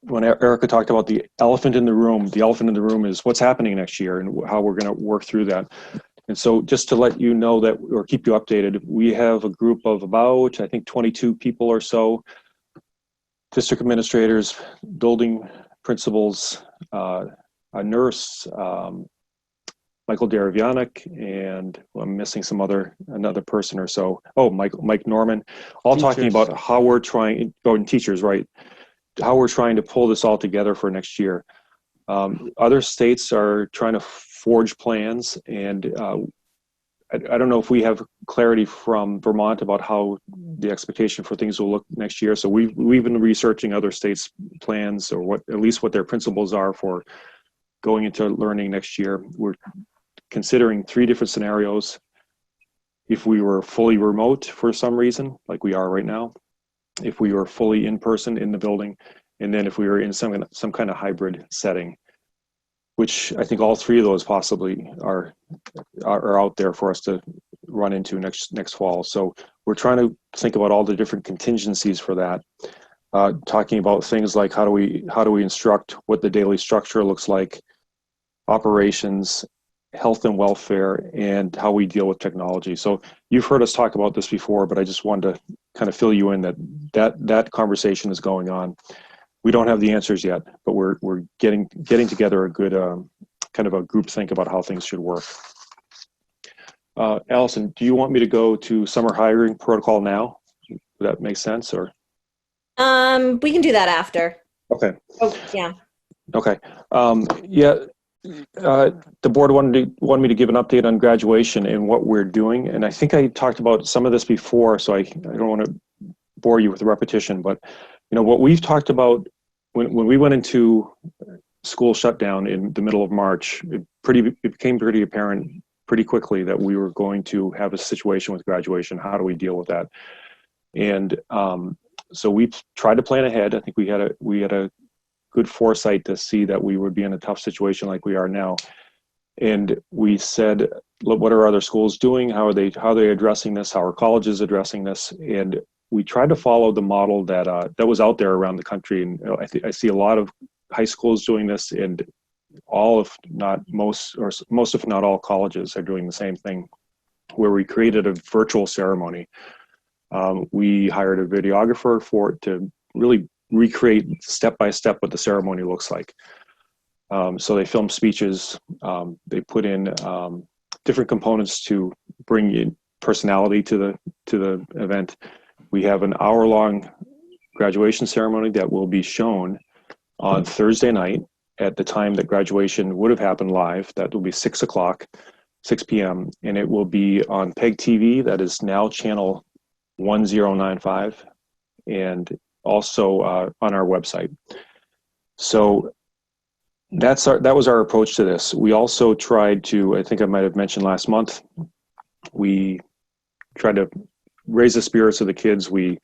when Erica talked about the elephant in the room is what's happening next year and how we're going to work through that. And so just to let you know that, or keep you updated, we have a group of about, I think, 22 people or so, district administrators, building principals, a nurse, Michael Daravianic, and I'm missing another person or so. Oh, Mike Norman, all teachers. Talking about how we're trying, and teachers, right? How we're trying to pull this all together for next year. Other states are trying to forge plans, and I don't know if we have clarity from Vermont about how the expectation for things will look next year. So we've been researching other states' plans, or what, at least what their principles are for going into learning next year. We're considering 3 different scenarios. If we were fully remote for some reason, like we are right now, if we were fully in person in the building, and then if we were in some kind of hybrid setting, which I think all 3 of those possibly are out there for us to run into next fall. So we're trying to think about all the different contingencies for that, talking about things like how do we instruct, what the daily structure looks like, operations, health and welfare, and how we deal with technology. So you've heard us talk about this before, but I just wanted to kind of fill you in that conversation is going on. We don't have the answers yet, but we're getting together a good kind of a group think about how things should work. Allison, do you want me to go to summer hiring protocol now? Does that make sense, or? We can do that after. Okay. Oh, yeah. Okay. Yeah. The board wanted me to give an update on graduation and what we're doing, and I think I talked about some of this before, so I don't want to bore you with the repetition, but what we've talked about when we went into school shutdown in the middle of March, it became pretty apparent pretty quickly that we were going to have a situation with graduation. How do we deal with that? And so we tried to plan ahead. I think we had a good foresight to see that we would be in a tough situation like we are now. And we said, look, what are other schools doing? How are they addressing this? How are colleges addressing this? And we tried to follow the model that was out there around the country. And I see a lot of high schools doing this, and all, if not most, or most if not all colleges are doing the same thing, where we created a virtual ceremony. We hired a videographer to really recreate step by step what the ceremony looks like. So they filmed speeches. They put in different components to bring in personality to the event. We have an hour-long graduation ceremony that will be shown on Thursday night at the time that graduation would have happened live. That will be 6 p.m. And it will be on PEG TV. That is now channel 1095, and also on our website. So that was our approach to this. We also tried to, I think I might have mentioned last month, we tried to raise the spirits of the kids. We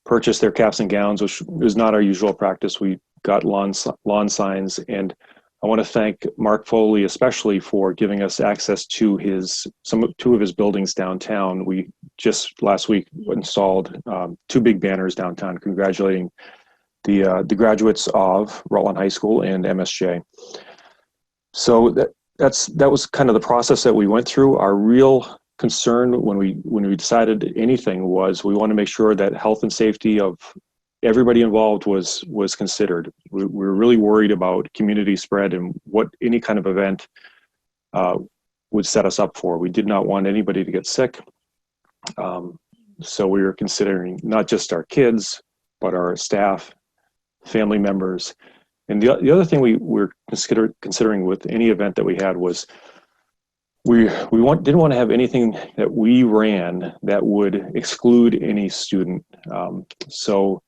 purchased their caps and gowns, which is not our usual practice. We got lawn signs, and I want to thank Mark Foley especially for giving us access to two of his buildings downtown. We just last week installed 2 big banners downtown congratulating the graduates of Rutland High School and MSJ. So that was kind of the process that we went through. Our real concern when we decided anything was we want to make sure that health and safety of everybody involved was considered. We were really worried about community spread and what any kind of event would set us up for. We did not want anybody to get sick. So we were considering not just our kids, but our staff, family members. And the other thing we were considering with any event that we had was we didn't want to have anything that we ran that would exclude any student. So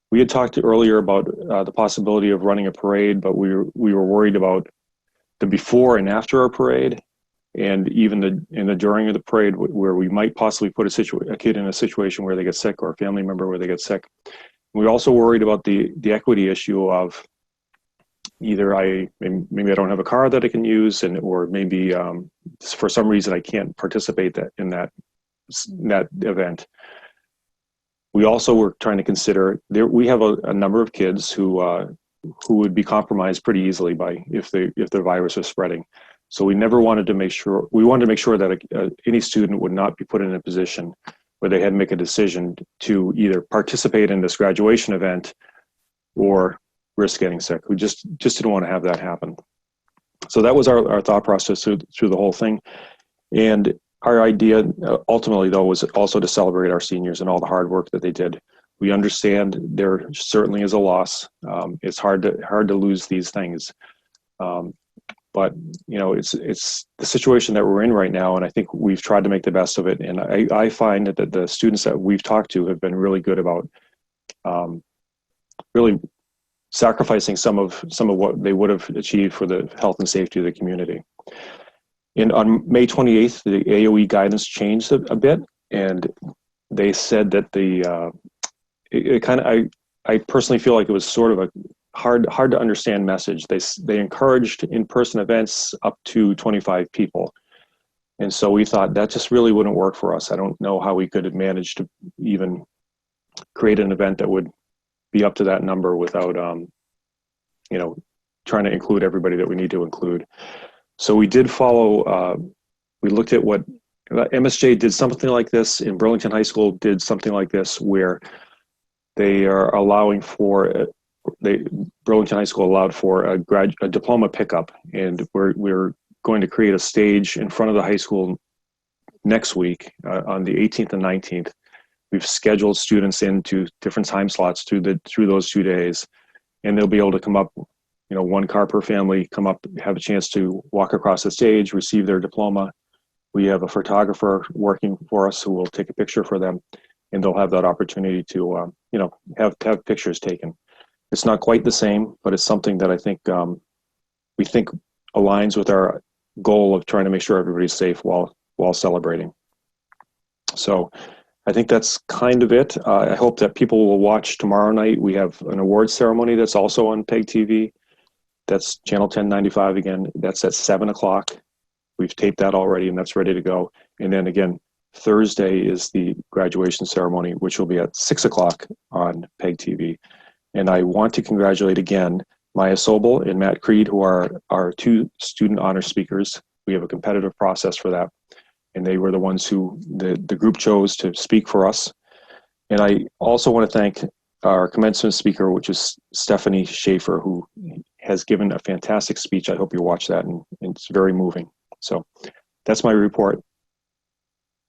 we had talked earlier about the possibility of running a parade, but we were worried about the before and after our parade, and even in the during of the parade, where we might possibly put a kid in a situation where they get sick, or a family member where they get sick. We also worried about the equity issue of either maybe I don't have a car that I can use, or maybe for some reason I can't participate in that event. We also were trying to consider we have a number of kids who would be compromised pretty easily if the virus is spreading. So we wanted to make sure that any student would not be put in a position where they had to make a decision to either participate in this graduation event or risk getting sick. We just didn't want to have that happen. So that was our thought process through the whole thing. And our idea ultimately, though, was also to celebrate our seniors and all the hard work that they did. We understand there certainly is a loss. It's hard to lose these things. But it's the situation that we're in right now, and I think we've tried to make the best of it. And I find that the students that we've talked to have been really good about really sacrificing some of what they would have achieved for the health and safety of the community. And on May 28th, the AOE guidance changed a bit, and they said that I personally feel like it was sort of a hard to understand message. They encouraged in-person events up to 25 people. And so we thought that just really wouldn't work for us. I don't know how we could have managed to even create an event that would be up to that number without, trying to include everybody that we need to include. So we did follow, we looked at what MSJ did something like this, in Burlington High School did something like this, where they are allowing for, Burlington High School allowed for a diploma pickup, and we're going to create a stage in front of the high school next week on the 18th and 19th. We've scheduled students into different time slots through those 2 days, and they'll be able to come up, one car per family, come up, have a chance to walk across the stage, receive their diploma. We have a photographer working for us who will take a picture for them, and they'll have that opportunity to, have pictures taken. It's not quite the same, but it's something that I think we think aligns with our goal of trying to make sure everybody's safe while celebrating. So I think that's kind of it. I hope that people will watch tomorrow night. We have an awards ceremony that's also on PEG TV. That's channel 1095 again. That's at 7 o'clock. We've taped that already, and that's ready to go. And then again, Thursday is the graduation ceremony, which will be at 6 o'clock on PEG TV. And I want to congratulate again Maya Sobel and Matt Creed, who are our 2 student honor speakers. We have a competitive process for that, and they were the ones who the group chose to speak for us. And I also want to thank our commencement speaker, which is Stephanie Schaefer, who has given a fantastic speech. I hope you watch that, and it's very moving. So that's my report.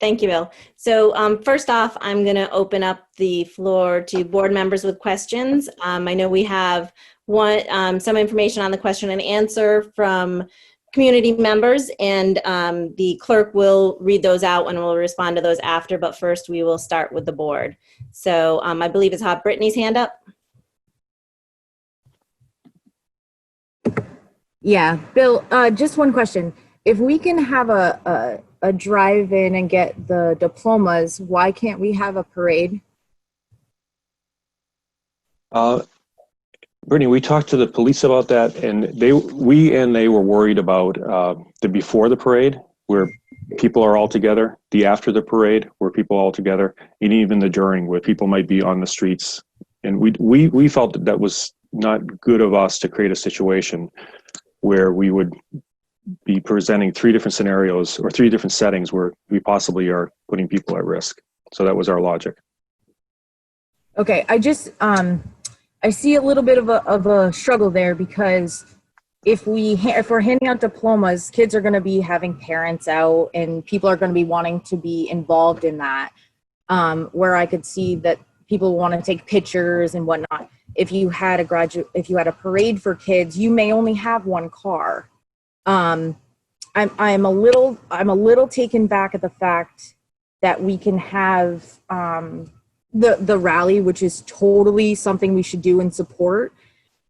Thank you, Bill. So first off, I'm going to open up the floor to board members with questions. I know we have some information on the question and answer from community members, and the clerk will read those out and we'll respond to those after, but first we will start with the board. So I believe it's hot. Brittany's hand up. Yeah, Bill, just one question. If we can have a drive-in and get the diplomas, why can't we have a parade? Brittany, we talked to the police about that, and they were worried about the before the parade, where people are all together, the after the parade, where people are all together, and even the during, where people might be on the streets. And we felt that was not good of us to create a situation where we would be presenting 3 different scenarios or 3 different settings where we possibly are putting people at risk. So that was our logic. Okay, I just I see a little bit of a struggle there, because if we're handing out diplomas, kids are going to be having parents out, and people are going to be wanting to be involved in that. Where I could see that people want to take pictures and whatnot. If you had a parade for kids, you may only have 1 car. I'm a little taken back at the fact that we can have the rally, which is totally something we should do and support,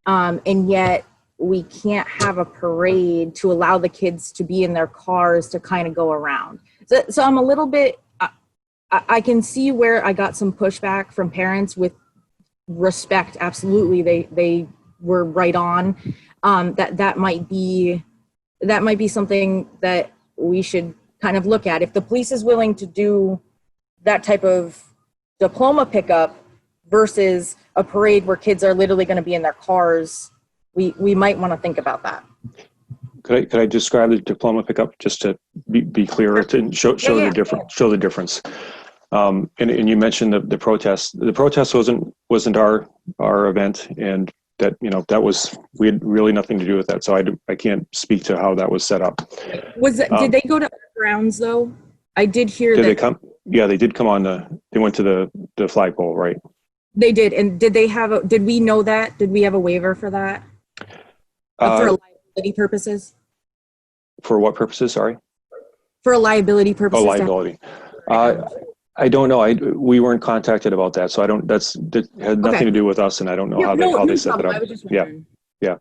and yet we can't have a parade to allow the kids to be in their cars to kind of go around. So I'm a little bit, I can see where I got some pushback from parents with respect. Absolutely, they were right on. That might be something that we should kind of look at. If the police is willing to do that type of diploma pickup versus a parade where kids are literally going to be in their cars, we might want to think about that. Could I describe the diploma pickup just to be clearer and show the difference? And you mentioned the protest. The protest wasn't our event, and that we had really nothing to do with that. So I can't speak to how that was set up. Did they go to grounds though? I did hear that. Did they come? Yeah, they did come on they went to the flagpole, right? They did. And did we know that? Did we have a waiver for that? For liability purposes? For what purposes, sorry? For liability purposes. Oh, liability. I don't know. We weren't contacted about that, so I don't. That had nothing Okay. to do with us, and I don't know Yeah, how they set problem. that I up. was just Yeah, wondering. yeah.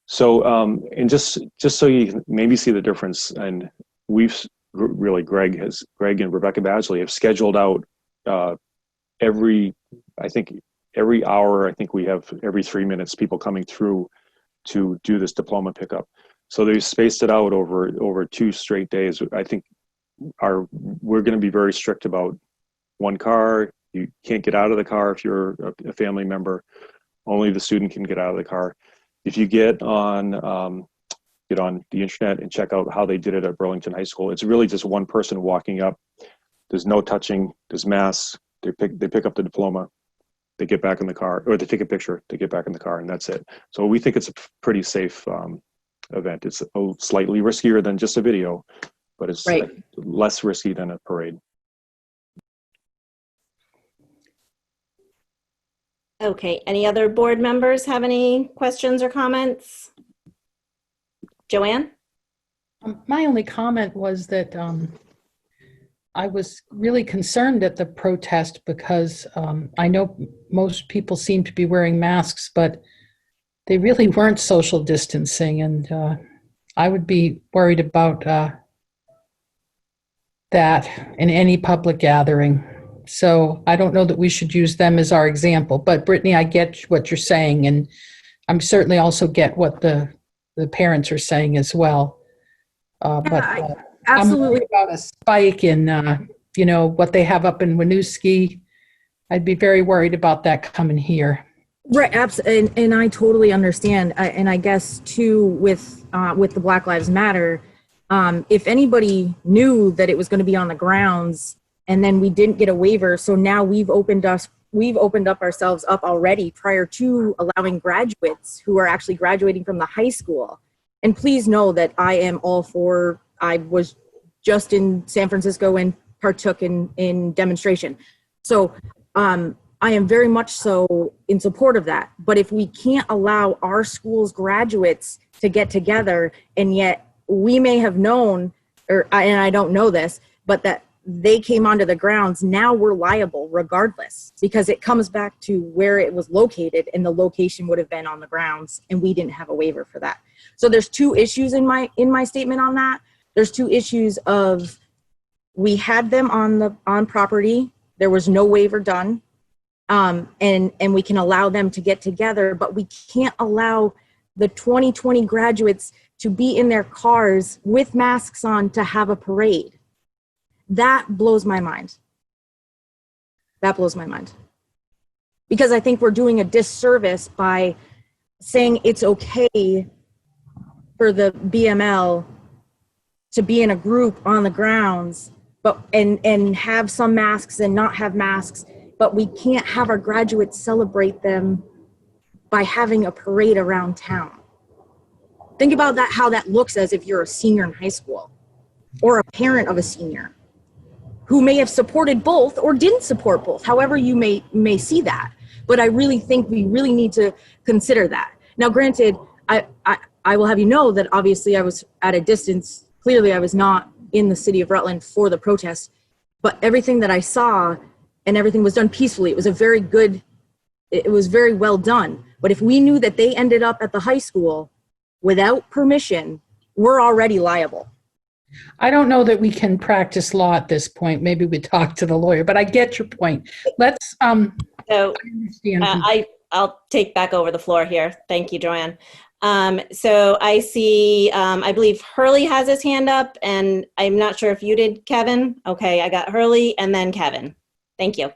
So, and just so you can maybe see the difference, and really, Greg and Rebecca Badgley have scheduled out every hour. I think we have every 3 minutes people coming through to do this diploma pickup. So they've spaced it out over 2 straight days. I think we're going to be very strict about one car. You can't get out of the car if you're a family member. Only the student can get out of the car. If you get on the internet and check out how they did it at Burlington High School, it's really just one person walking up. There's no touching. There's masks. They pick up the diploma. They get back in the car, or they take a picture. They get back in the car, and that's it. So we think it's a pretty safe event. It's slightly riskier than just a video, but it's less risky than a parade. Okay, any other board members have any questions or comments? Joanne? My only comment was that I was really concerned at the protest because I know most people seem to be wearing masks, but they really weren't social distancing, and I would be worried about that in any public gathering. So I don't know that we should use them as our example. But Brittany, I get what you're saying, and I'm certainly also get what the parents are saying as well. But absolutely. I'm worried about a spike in what they have up in Winooski. I'd be very worried about that coming here. Right, absolutely, and I totally understand. And I guess too, with the Black Lives Matter, if anybody knew that it was going to be on the grounds, and then we didn't get a waiver, so now we've opened up ourselves up already prior to allowing graduates who are actually graduating from the high school. And please know that I am all for. I was just in San Francisco and partook in demonstration, so I am very much so in support of that. But if we can't allow our school's graduates to get together, and yet we may have known, and I don't know this, but that they came onto the grounds, now we're liable regardless, because it comes back to where it was located, and the location would have been on the grounds, and we didn't have a waiver for that. So there's 2 issues in my statement on that. There's 2 issues of we had them on property, there was no waiver done. And we can allow them to get together, but we can't allow the 2020 graduates to be in their cars with masks on to have a parade. That blows my mind. That blows my mind. Because I think we're doing a disservice by saying it's okay for the BML to be in a group on the grounds, but and have some masks and not have masks. But we can't have our graduates celebrate them by having a parade around town. Think about that, how that looks as if you're a senior in high school or a parent of a senior who may have supported both or didn't support both, however you may see that. But I really think we really need to consider that. Now, granted, I will have you know that obviously I was at a distance. Clearly, I was not in the city of Rutland for the protest, but everything that I saw and everything was done peacefully. It was very well done. But if we knew that they ended up at the high school without permission, we're already liable. I don't know that we can practice law at this point. Maybe we talk to the lawyer, but I get your point. Let's, So I'll take back over the floor here. Thank you, Joanne. So I see, I believe Hurley has his hand up, and I'm not sure if you did, Kevin. Okay, I got Hurley and then Kevin. Thank you.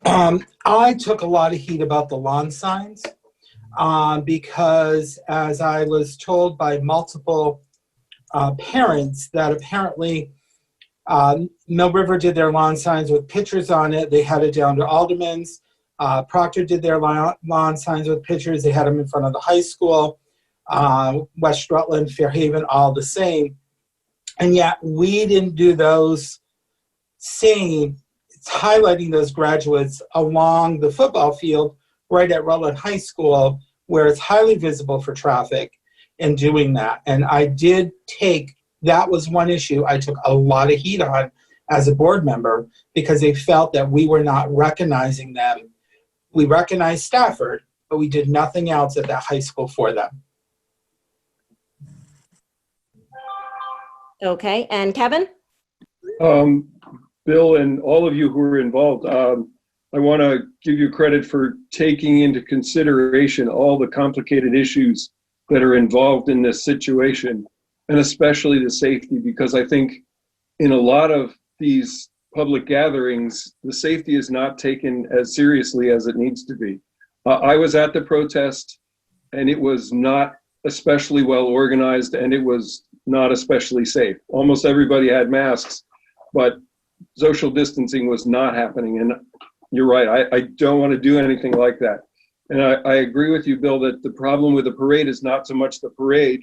I took a lot of heat about the lawn signs because, as I was told by multiple parents, that apparently Mill River did their lawn signs with pictures on it. They had it down to Alderman's. Proctor did their lawn signs with pictures. They had them in front of the high school. West Rutland, Fairhaven, all the same. And yet we didn't do those same. It's highlighting those graduates along the football field right at Rutland High School, where it's highly visible for traffic, and doing that. And I did take that was one issue I took a lot of heat on as a board member, because they felt that we were not recognizing them. We recognized Stafford, but we did nothing else at that high school for them. Okay, and Kevin? Bill and all of you who are involved, I want to give you credit for taking into consideration all the complicated issues that are involved in this situation, and especially the safety, because I think in a lot of these public gatherings, the safety is not taken as seriously as it needs to be. I was at the protest, and it was not especially well organized, and it was not especially safe. Almost everybody had masks, but social distancing was not happening. And you're right, I don't want to do anything like that. And I agree with you, Bill, that the problem with the parade is not so much the parade,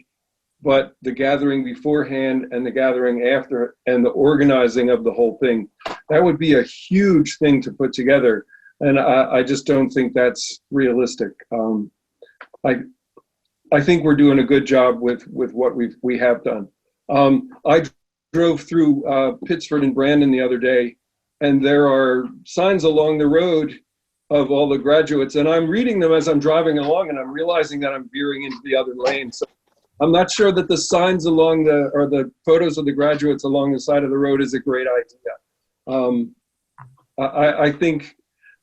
but the gathering beforehand and the gathering after, and the organizing of the whole thing. That would be a huge thing to put together. And I just don't think that's realistic. I think we're doing a good job with what we have done. I drove through Pittsford and Brandon the other day, and there are signs along the road of all the graduates, and I'm reading them as I'm driving along, and I'm realizing that I'm veering into the other lane. So I'm not sure that the signs along or the photos of the graduates along the side of the road is a great idea.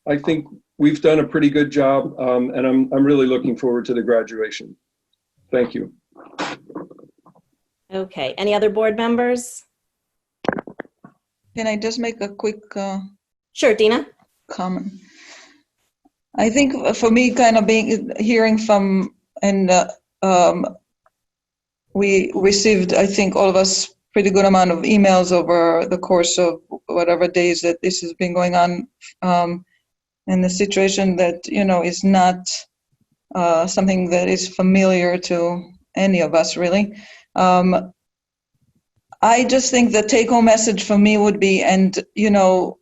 I think we've done a pretty good job, and I'm really looking forward to the graduation. Thank you. Okay, any other board members? Can I just make a quick Sure, Dina. comment? I think for me, kind of hearing from, and we received, I think all of us, pretty good amount of emails over the course of whatever days that this has been going on, and the situation that, you know, is not something that is familiar to any of us, really. I just think the take-home message for me would be, and you know,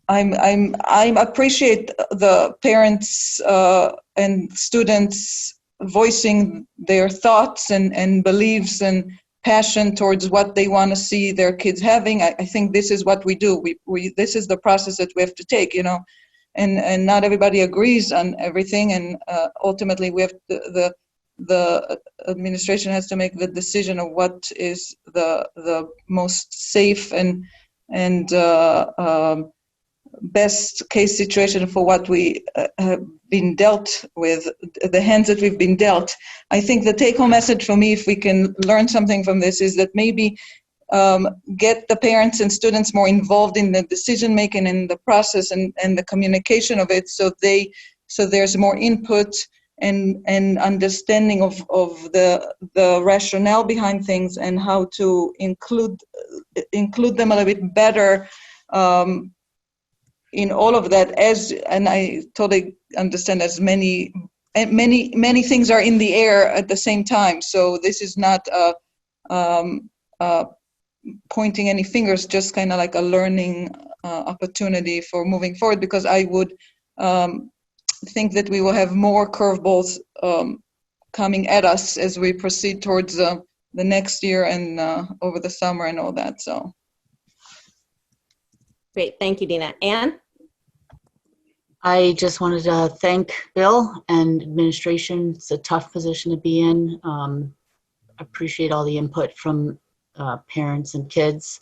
I appreciate the parents and students voicing their thoughts and beliefs and passion towards what they want to see their kids having. I think this is what we do. This is the process that we have to take, you know, and not everybody agrees on everything, and ultimately we have the administration has to make the decision of what is the most safe and best case situation for what we have been dealt with, the hands that we've been dealt. I think the take-home message for me, if we can learn something from this, is that maybe get the parents and students more involved in the decision-making and the process and the communication of it, so there's more input and understanding of the rationale behind things and how to include them a little bit better in all of that. And I totally understand, as many things are in the air at the same time. So this is not pointing any fingers, just kind of like a learning opportunity for moving forward, because I would think that we will have more curveballs coming at us as we proceed towards the next year and over the summer and all that. So Great, thank you, Dina. Anne? I just wanted to thank Bill and administration. It's a tough position to be in. Appreciate all the input from parents and kids.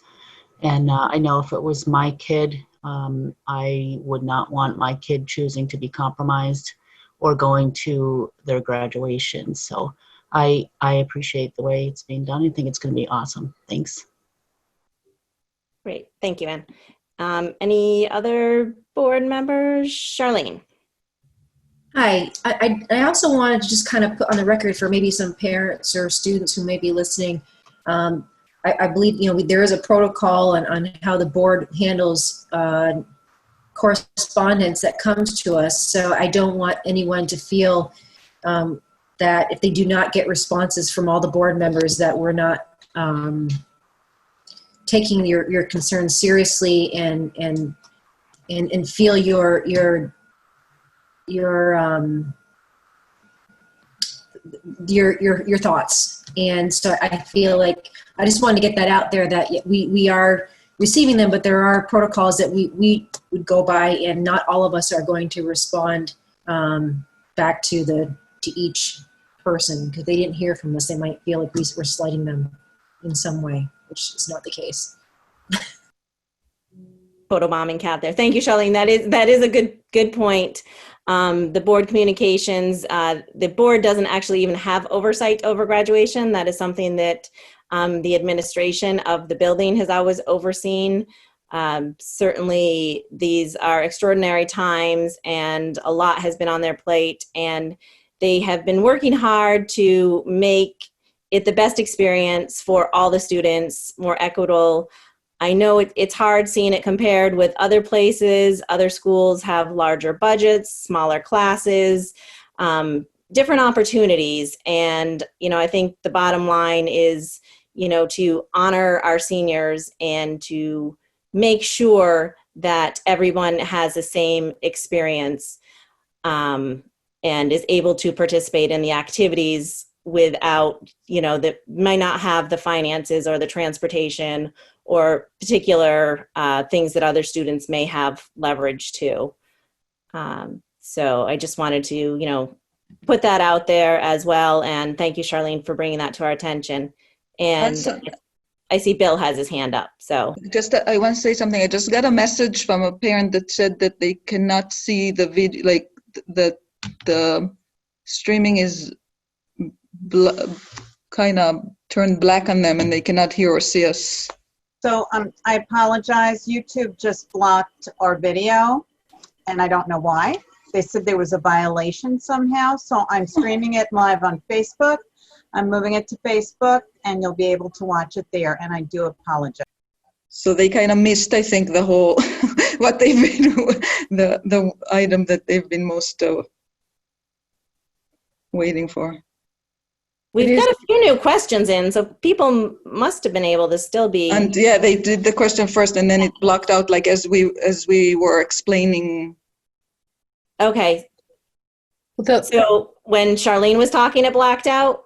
And I know if it was my kid, I would not want my kid choosing to be compromised or going to their graduation. So I appreciate the way it's being done. I think it's going to be awesome. Thanks. Great, thank you, Anne. Any other board members? Charlene? Hi, I also wanted to just kind of put on the record for maybe some parents or students who may be listening. I believe, you know, there is a protocol on how the board handles correspondence that comes to us. So I don't want anyone to feel that if they do not get responses from all the board members, that we're not taking your concerns seriously and feel your thoughts. And so I feel like I just wanted to get that out there that we are receiving them, but there are protocols that we would go by, and not all of us are going to respond back to each person, because they didn't hear from us. They might feel like we're slighting them in some way, which is not the case. Photobombing cat there. Thank you, Charlene. That is a good point. The board communications, the board doesn't actually even have oversight over graduation. That is something that the administration of the building has always overseen. Certainly these are extraordinary times, and a lot has been on their plate, and they have been working hard to make it the best experience for all the students, more equitable. I know it's hard seeing it compared with other places. Other schools have larger budgets, smaller classes, different opportunities. And, I think the bottom line is, to honor our seniors and to make sure that everyone has the same experience and is able to participate in the activities without, that might not have the finances or the transportation or particular things that other students may have leverage to. So I just wanted to, put that out there as well. And thank you, Charlene, for bringing that to our attention. And I see Bill has his hand up, so. I want to say something. I just got a message from a parent that said that they cannot see the video, like the streaming is kind of turned black on them and they cannot hear or see us. So I apologize. YouTube just blocked our video, and I don't know why. They said there was a violation somehow, so I'm streaming it live on Facebook. I'm moving it to Facebook, and you'll be able to watch it there, and I do apologize. So they kind of missed, I think, the whole, what they've been, the item that they've been most waiting for. We've got a few new questions in, so people must have been able to still be. And yeah, they did the question first, and then it blocked out, like as we were explaining. Okay. So when Charlene was talking, it blacked out?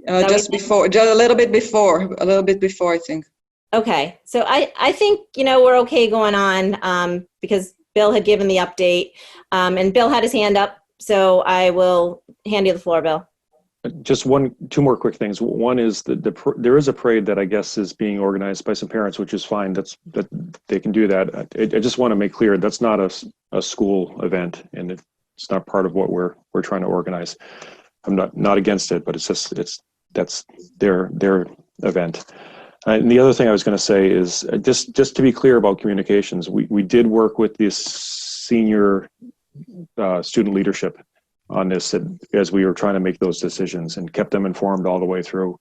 Just before, just a little bit before, I think. Okay, so I think, we're okay going on because Bill had given the update, and Bill had his hand up, so I will hand you the floor, Bill. Just two more quick things. One is there is a parade that I guess is being organized by some parents, which is fine. That they can do that. I just want to make clear that's not a school event, and it's not part of what we're trying to organize. I'm not against it, but that's their event. And the other thing I was going to say is just to be clear about communications, we did work with this senior student leadership on this as we were trying to make those decisions, and kept them informed all the way through.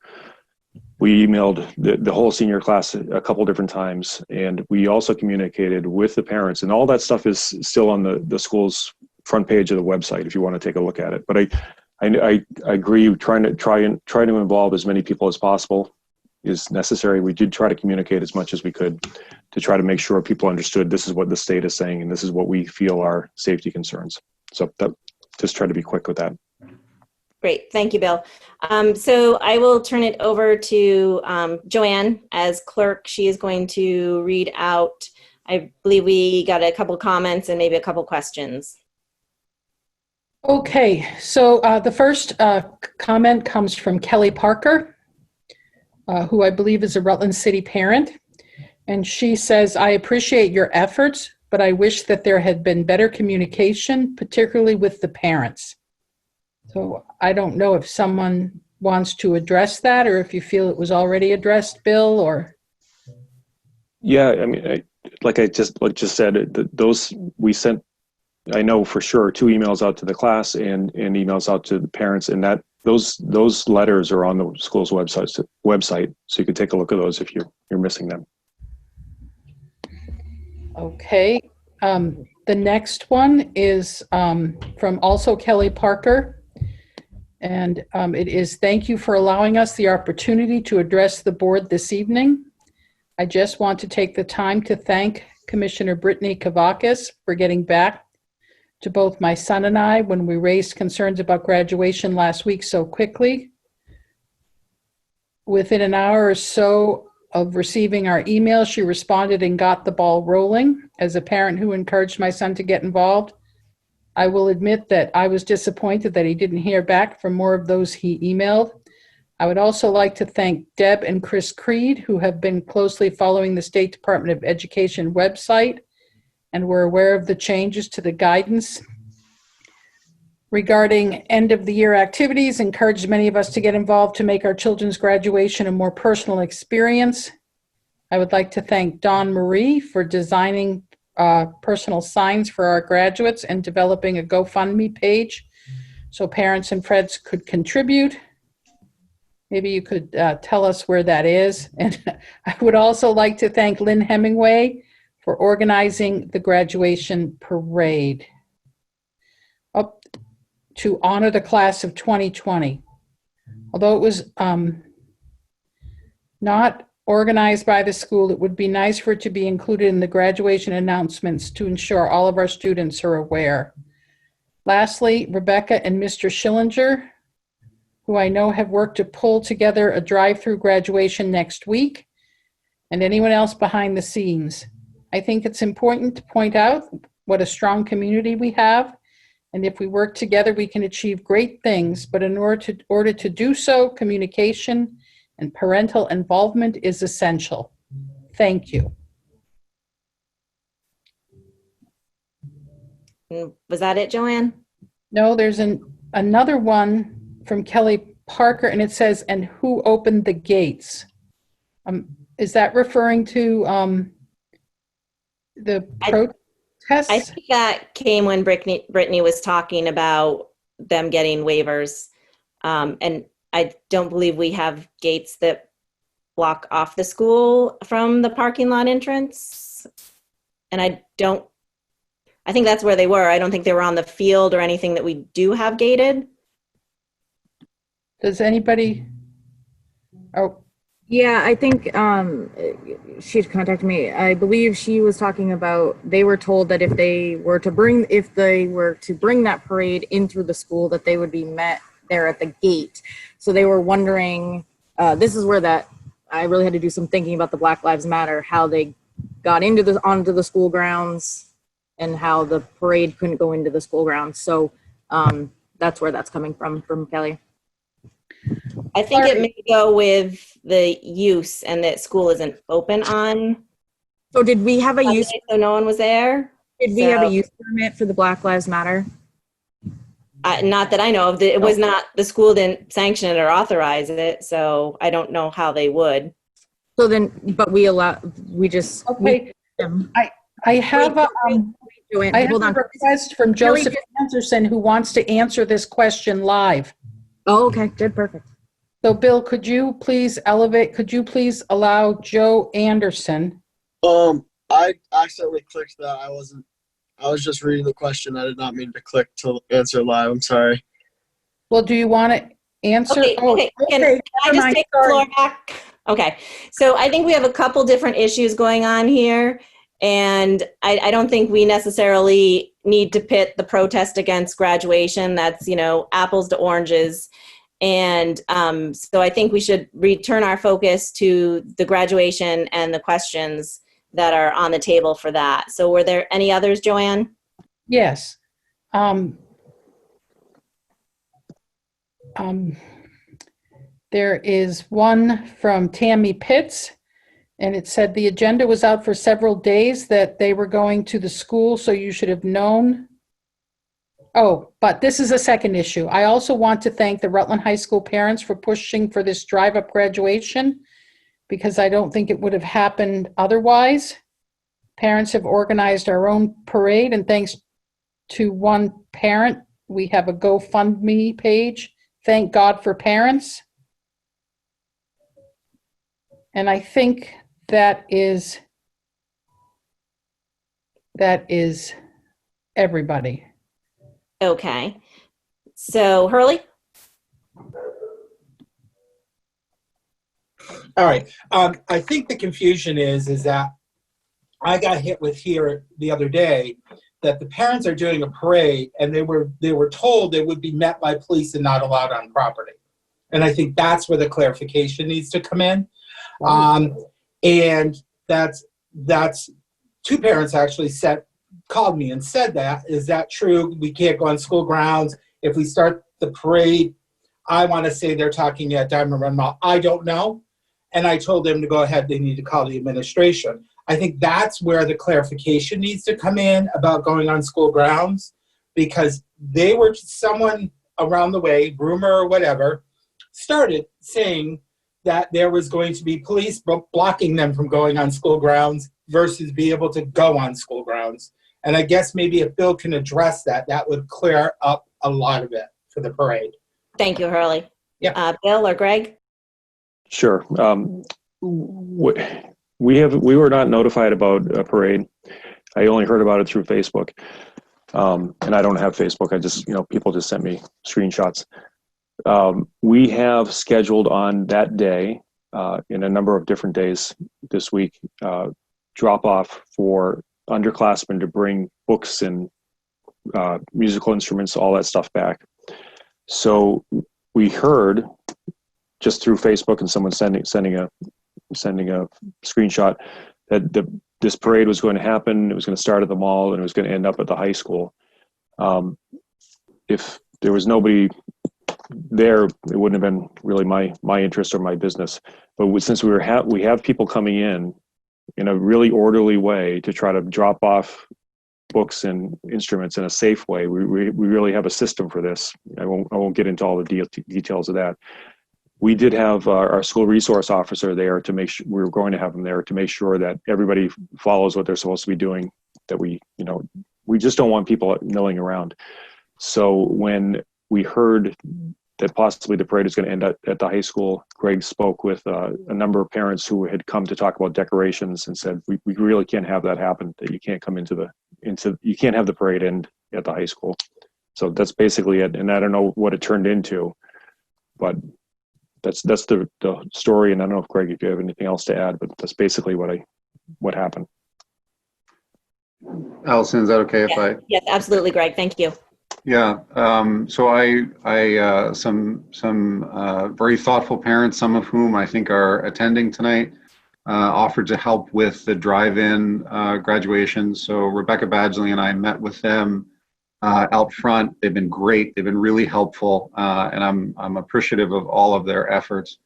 We emailed the whole senior class a couple different times, and we also communicated with the parents, and all that stuff is still on the school's front page of the website if you want to take a look at it. But I agree, try to involve as many people as possible is necessary. We did try to communicate as much as we could to try to make sure people understood this is what the state is saying and this is what we feel are safety concerns. So just try to be quick with that. Great, thank you, Bill. So I will turn it over to Joanne as clerk. She is going to read out, I believe we got a couple comments and maybe a couple questions. Okay, so the first comment comes from Kelly Parker, who I believe is a Rutland City parent. And she says, I appreciate your efforts, but I wish that there had been better communication, particularly with the parents. So I don't know if someone wants to address that, or if you feel it was already addressed, Bill, or. Yeah, I mean, like I just said, those we sent, I know for sure, 2 emails out to the class and emails out to the parents, and that those letters are on the school's website, so you can take a look at those if you're missing them. Okay, the next one is from also Kelly Parker, and it is, thank you for allowing us the opportunity to address the board this evening. I just want to take the time to thank Commissioner Brittany Kavakis for getting back to both my son and I when we raised concerns about graduation last week so quickly. within an hour or so of receiving our email, she responded and got the ball rolling. As a parent who encouraged my son to get involved, I will admit that I was disappointed that he didn't hear back from more of those he emailed. I would also like to thank Deb and Chris Creed, who have been closely following the State Department of Education website and were aware of the changes to the guidance regarding end-of-the-year activities, encouraged many of us to get involved to make our children's graduation a more personal experience. I would like to thank Dawn Marie for designing personal signs for our graduates and developing a GoFundMe page so parents and friends could contribute. Maybe you could tell us where that is. And I would also like to thank Lynn Hemingway for organizing the graduation parade to honor the class of 2020. Although it was not organized by the school, it would be nice for it to be included in the graduation announcements to ensure all of our students are aware. Lastly, Rebecca and Mr. Schillinger, who I know have worked to pull together a drive-through graduation next week, and anyone else behind the scenes. I think it's important to point out what a strong community we have, and if we work together, we can achieve great things, but in order to do so, communication and parental involvement is essential. Thank you. Was that it, Joanne? No, there's another one from Kelly Parker, and it says, and who opened the gates? Is that referring to the protests? I think that came when Brittany was talking about them getting waivers. And I don't believe we have gates that block off the school from the parking lot entrance. And I think that's where they were. I don't think they were on the field or anything that we do have gated. Does anybody? Oh, yeah, I think she'd contacted me. I believe she was talking about, they were told that if they were to bring that parade in through the school, that they would be met there at the gate. So they were wondering, this is where that I really had to do some thinking about the Black Lives Matter, how they got onto the school grounds and how the parade couldn't go into the school grounds. So that's where that's coming from Kelly. I think it may go with the use and that school isn't open on. So did we have a use? So no one was there? Did we have a use permit for the Black Lives Matter? Not that I know of. It was not, the school didn't sanction it or authorize it, so I don't know how they would. So then, but we just. Okay. I have a request from Joseph Anderson who wants to answer this question live. Oh, okay, good, perfect. So Bill, could you please allow Joe Anderson? I accidentally clicked that. I was just reading the question. I did not mean to click to answer live. I'm sorry. Well, do you want to answer? Okay. Can I just take the floor back? Okay. So I think we have a couple different issues going on here. And I don't think we necessarily need to pit the protest against graduation. That's, apples to oranges. And so I think we should return our focus to the graduation and the questions that are on the table for that. So were there any others, Joanne? Yes. There is one from Tammy Pitts, and it said the agenda was out for several days that they were going to the school, so you should have known. Oh, but this is a second issue. I also want to thank the Rutland High School parents for pushing for this drive-up graduation, because I don't think it would have happened otherwise. Parents have organized our own parade, and thanks to one parent, we have a GoFundMe page. Thank God for parents. And I think that is everybody. Okay. So Hurley? All right. I think the confusion is that I got hit with here the other day that the parents are doing a parade and they were told they would be met by police and not allowed on property. And I think that's where the clarification needs to come in. And that's two parents actually called me and said that. Is that true? We can't go on school grounds. If we start the parade, I want to say they're talking at Diamond Run Mall. I don't know. And I told them to go ahead. They need to call the administration. I think that's where the clarification needs to come in about going on school grounds, because someone around the way, rumor or whatever, started saying that there was going to be police blocking them from going on school grounds versus be able to go on school grounds. And I guess maybe if Bill can address that, that would clear up a lot of it for the parade. Thank you, Hurley. Yeah. Bill or Greg? Sure. We were not notified about a parade. I only heard about it through Facebook. And I don't have Facebook. I just, people just sent me screenshots. We have scheduled on that day, in a number of different days this week, drop off for underclassmen to bring books and musical instruments, all that stuff back. So we heard just through Facebook and someone sending a screenshot that this parade was going to happen. It was going to start at the mall and it was going to end up at the high school. If there was nobody there, it wouldn't have been really my interest or my business. But since we have people coming in a really orderly way to try to drop off books and instruments in a safe way, we really have a system for this. I won't get into all the details of that. We did have our school resource officer there to make sure, we were going to have him there to make sure that everybody follows what they're supposed to be doing, that we just don't want people milling around. So when we heard that possibly the parade is going to end at the high school, Greg spoke with a number of parents who had come to talk about decorations and said, we really can't have that happen, that you can't come you can't have the parade end at the high school. So that's basically it. And I don't know what it turned into, but that's the story. And I don't know if Greg, if you have anything else to add, but that's basically what happened. Allison, is that okay if I? Yes, absolutely, Greg. Thank you. Yeah. So I some very thoughtful parents, some of whom I think are attending tonight, offered to help with the drive-in graduation. So Rebecca Badgley and I met with them out front. They've been great. They've been really helpful, and I'm appreciative of all of their efforts.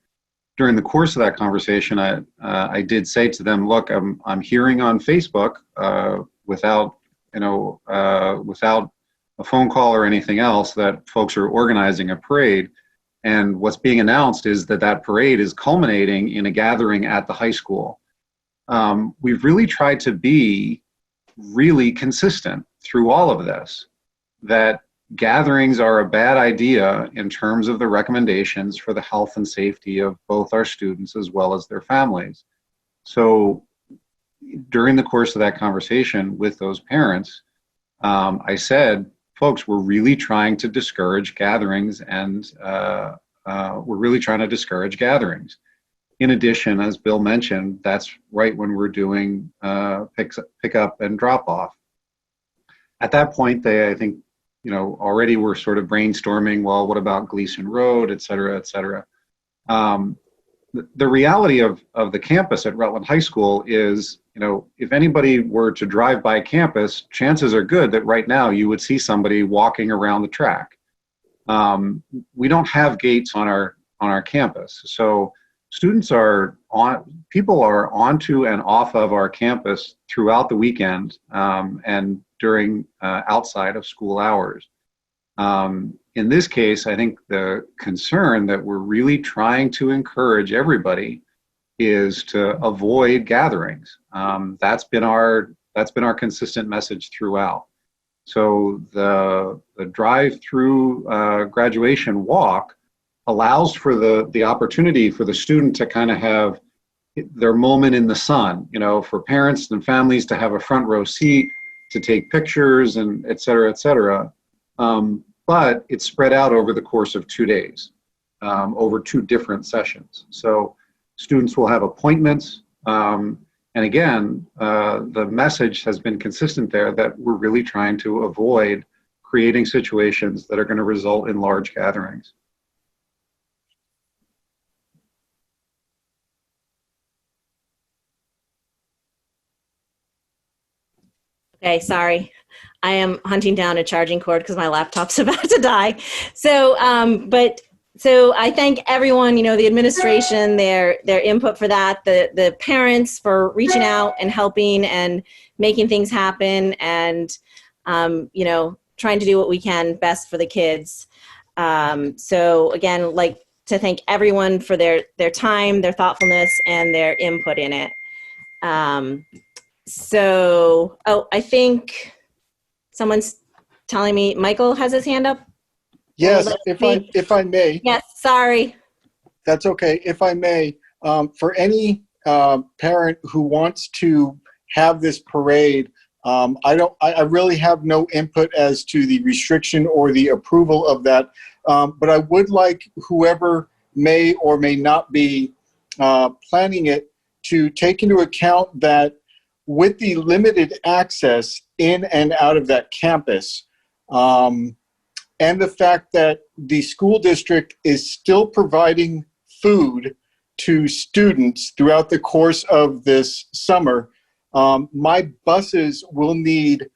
During the course of that conversation, I did say to them, "Look, I'm hearing on Facebook without a phone call or anything else that folks are organizing a parade, and what's being announced is that parade is culminating in a gathering at the high school." We've really tried to be really consistent through all of this, that gatherings are a bad idea in terms of the recommendations for the health and safety of both our students as well as their families. So during the course of that conversation with those parents, I said, folks, we're really trying to discourage gatherings, and we're really trying to discourage gatherings. In addition, as Bill mentioned, that's right when we're doing pick up and drop off. At that point, I think, already we're sort of brainstorming, well, what about Gleason Road, et cetera, et cetera. The reality of the campus at Rutland High School is, if anybody were to drive by campus, chances are good that right now you would see somebody walking around the track. We don't have gates on our campus, so people are onto and off of our campus throughout the weekend and during outside of school hours. In this case, I think the concern that we're really trying to encourage everybody is to avoid gatherings. That's been our consistent message throughout. So the drive-through graduation walk allows for the opportunity for the student to kind of have their moment in the sun, for parents and families to have a front row seat, to take pictures, and et cetera, et cetera. But it's spread out over the course of 2 days, over 2 different sessions. So students will have appointments. And again, the message has been consistent there that we're really trying to avoid creating situations that are going to result in large gatherings. Okay, sorry. I am hunting down a charging cord because my laptop's about to die. So, so I thank everyone, the administration, their input for that, the parents for reaching out and helping and making things happen, and trying to do what we can best for the kids. So again, like to thank everyone for their time, their thoughtfulness, and their input in it. I think someone's telling me Michael has his hand up. Yes, if I may. Yes, sorry. That's okay. If I may, for any parent who wants to have this parade, I really have no input as to the restriction or the approval of that. But I would like whoever may or may not be planning it to take into account that with the limited access in and out of that campus, and the fact that the school district is still providing food to students throughout the course of this summer, my buses will need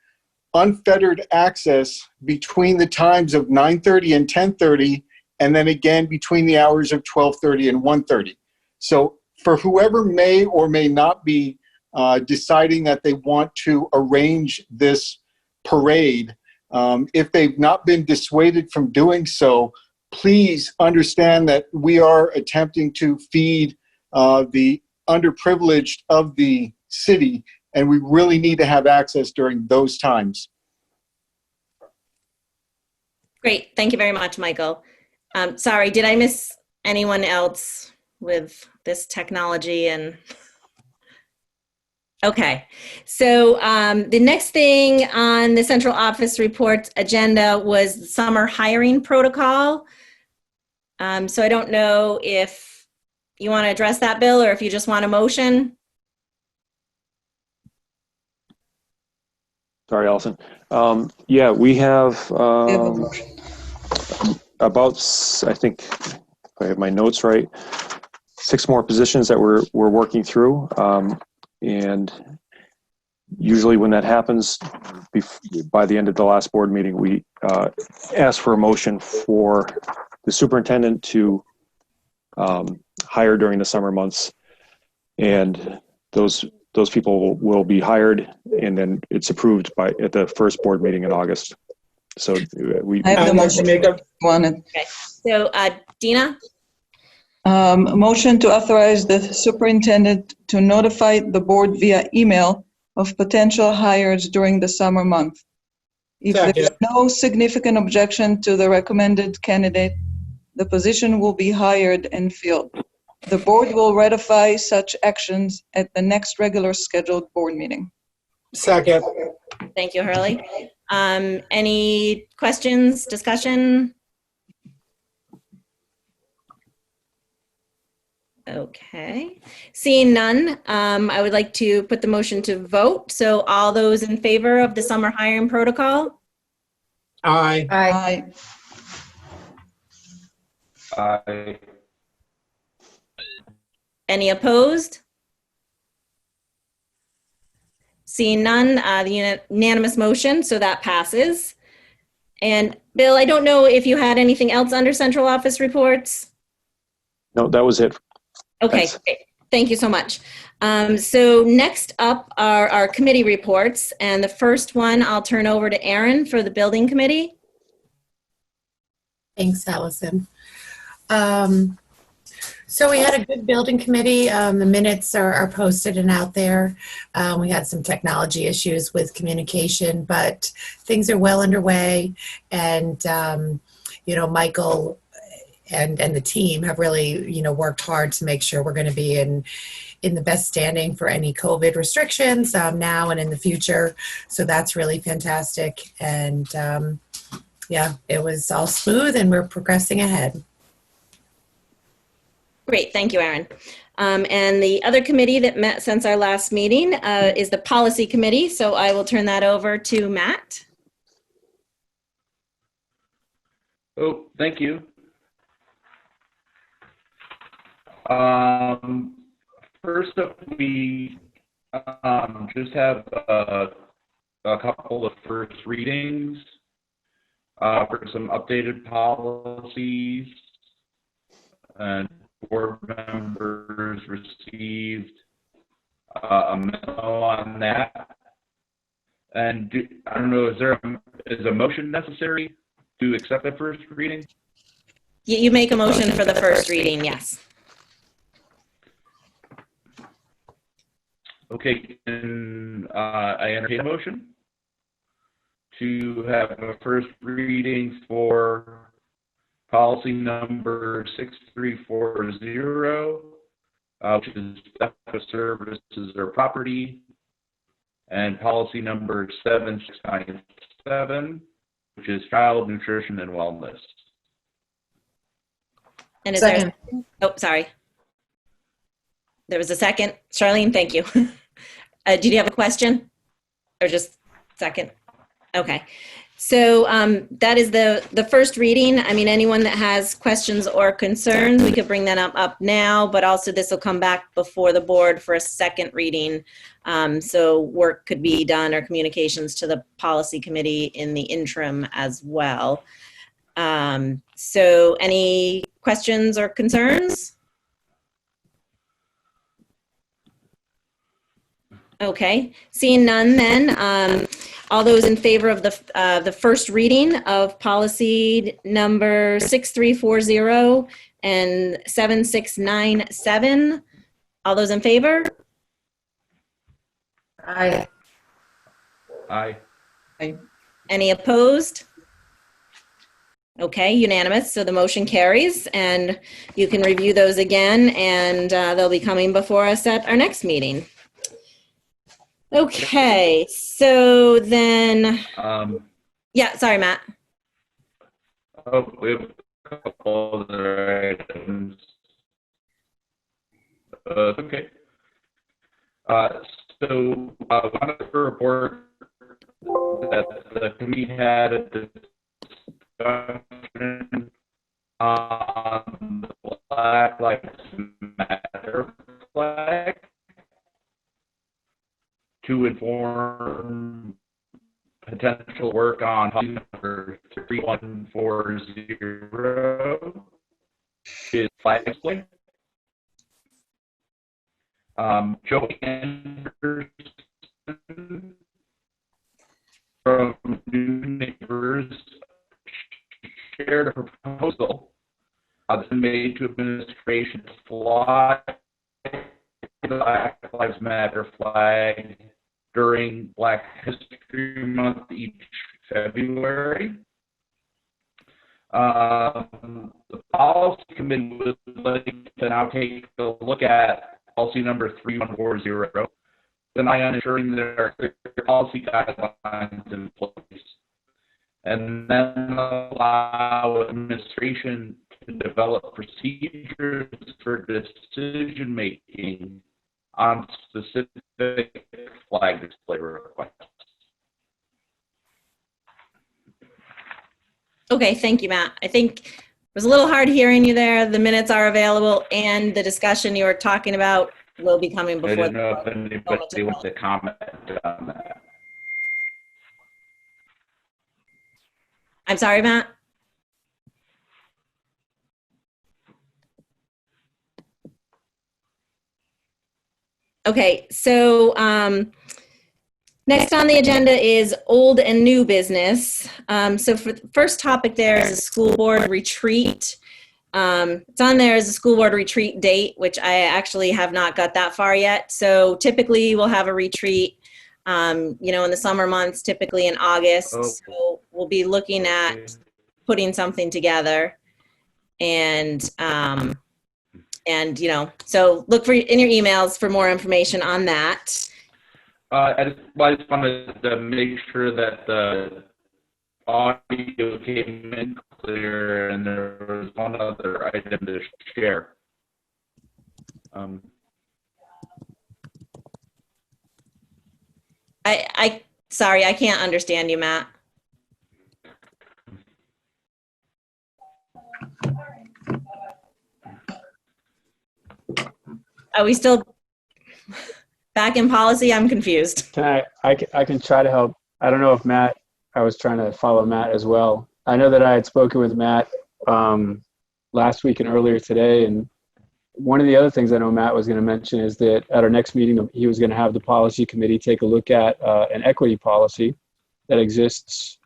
unfettered access between the times of 9:30 and 10:30, and then again between the hours of 12:30 and 1:30. So for whoever may or may not be deciding that they want to arrange this parade, if they've not been dissuaded from doing so, please understand that we are attempting to feed the underprivileged of the city, and we really need to have access during those times. Great. Thank you very much, Michael. Sorry, did I miss anyone else with this technology? And okay, so the next thing on the central office reports agenda was the summer hiring protocol. So I don't know if you want to address that, Bill, or if you just want a motion. Sorry, Allison. Yeah, we have about, I think, if I have my notes right, 6 more positions that we're working through. And usually when that happens, by the end of the last board meeting, we ask for a motion for the superintendent to hire during the summer months. And those people will be hired, and then it's approved at the first board meeting in August. So I have the motion. Okay. So Dina? Motion to authorize the superintendent to notify the board via email of potential hires during the summer month. If there is no significant objection to the recommended candidate, the position will be hired and filled. The board will ratify such actions at the next regular scheduled board meeting. Second. Thank you, Hurley. Any questions, discussion? Okay, seeing none, I would like to put the motion to vote. So all those in favor of the summer hiring protocol? Aye. Aye. Aye. Any opposed? Seeing none, the unanimous motion, so that passes. And Bill, I don't know if you had anything else under central office reports? No, that was it. Okay, great. Thank you so much. So next up are our committee reports, and the first one I'll turn over to Erin for the building committee. Thanks, Allison. So we had a good building committee. The minutes are posted and out there. We had some technology issues with communication, but things are well underway. And, Michael and the team have really, worked hard to make sure we're going to be in the best standing for any COVID restrictions now and in the future. So that's really fantastic. And yeah, it was all smooth and we're progressing ahead. Great, thank you, Erin. And the other committee that met since our last meeting is the policy committee. So I will turn that over to Matt. Oh, thank you. First up, we just have a couple of first readings for some updated policies, and board members received a memo on that. And I don't know, is a motion necessary to accept the first reading? You make a motion for the first reading, yes. Okay, and I entertain a motion to have a first reading for policy number 6340, which is theft of services or property, and policy number 7697, which is child nutrition and wellness. And is there, oh, sorry. There was a second. Charlene, thank you. Did you have a question or just second? Okay. So that is the first reading. I mean, anyone that has questions or concerns, we could bring that up now, but also this will come back before the board for a second reading. So work could be done or communications to the policy committee in the interim as well. So any questions or concerns? Okay, seeing none then, all those in favor of the first reading of policy number 6340 and 7697, all those in favor? Aye. Aye. Aye. Any opposed? Okay, unanimous, so the motion carries, and you can review those again, and they'll be coming before us at our next meeting. Okay, so then, yeah, sorry, Matt. Oh, we have a couple other items. Okay. So one of the report that the committee had a discussion on the Black Lives Matter flag to inform potential work on policy number 3140, is flag display. Joe Anderson from New Neighbors shared a proposal that's been made to administration to fly the Black Lives Matter flag during Black History Month each February. The policy committee would like to now take a look at policy number 3140, and I am ensuring there are clear policy guidelines in place, and then allow administration to develop procedures for decision making on specific flag display requests. Okay, thank you, Matt. I think it was a little hard hearing you there. The minutes are available, and the discussion you were talking about will be coming before. I didn't know if anybody wants to comment on that. I'm sorry, Matt. Okay, so next on the agenda is old and new business. So for the first topic there is a school board retreat. It's on there as a school board retreat date, which I actually have not got that far yet. So typically we'll have a retreat, in the summer months, typically in August. Oh. So we'll be looking at putting something together, and so look in your emails for more information on that. I just wanted to make sure that the audio came in clear, and there was one other item to share. Sorry, I can't understand you, Matt. Are we still back in policy? I'm confused. I can try to help. I don't know if Matt, I was trying to follow Matt as well. I know that I had spoken with Matt last week and earlier today, and one of the other things I know Matt was going to mention is that at our next meeting, he was going to have the policy committee take a look at an equity policy that exists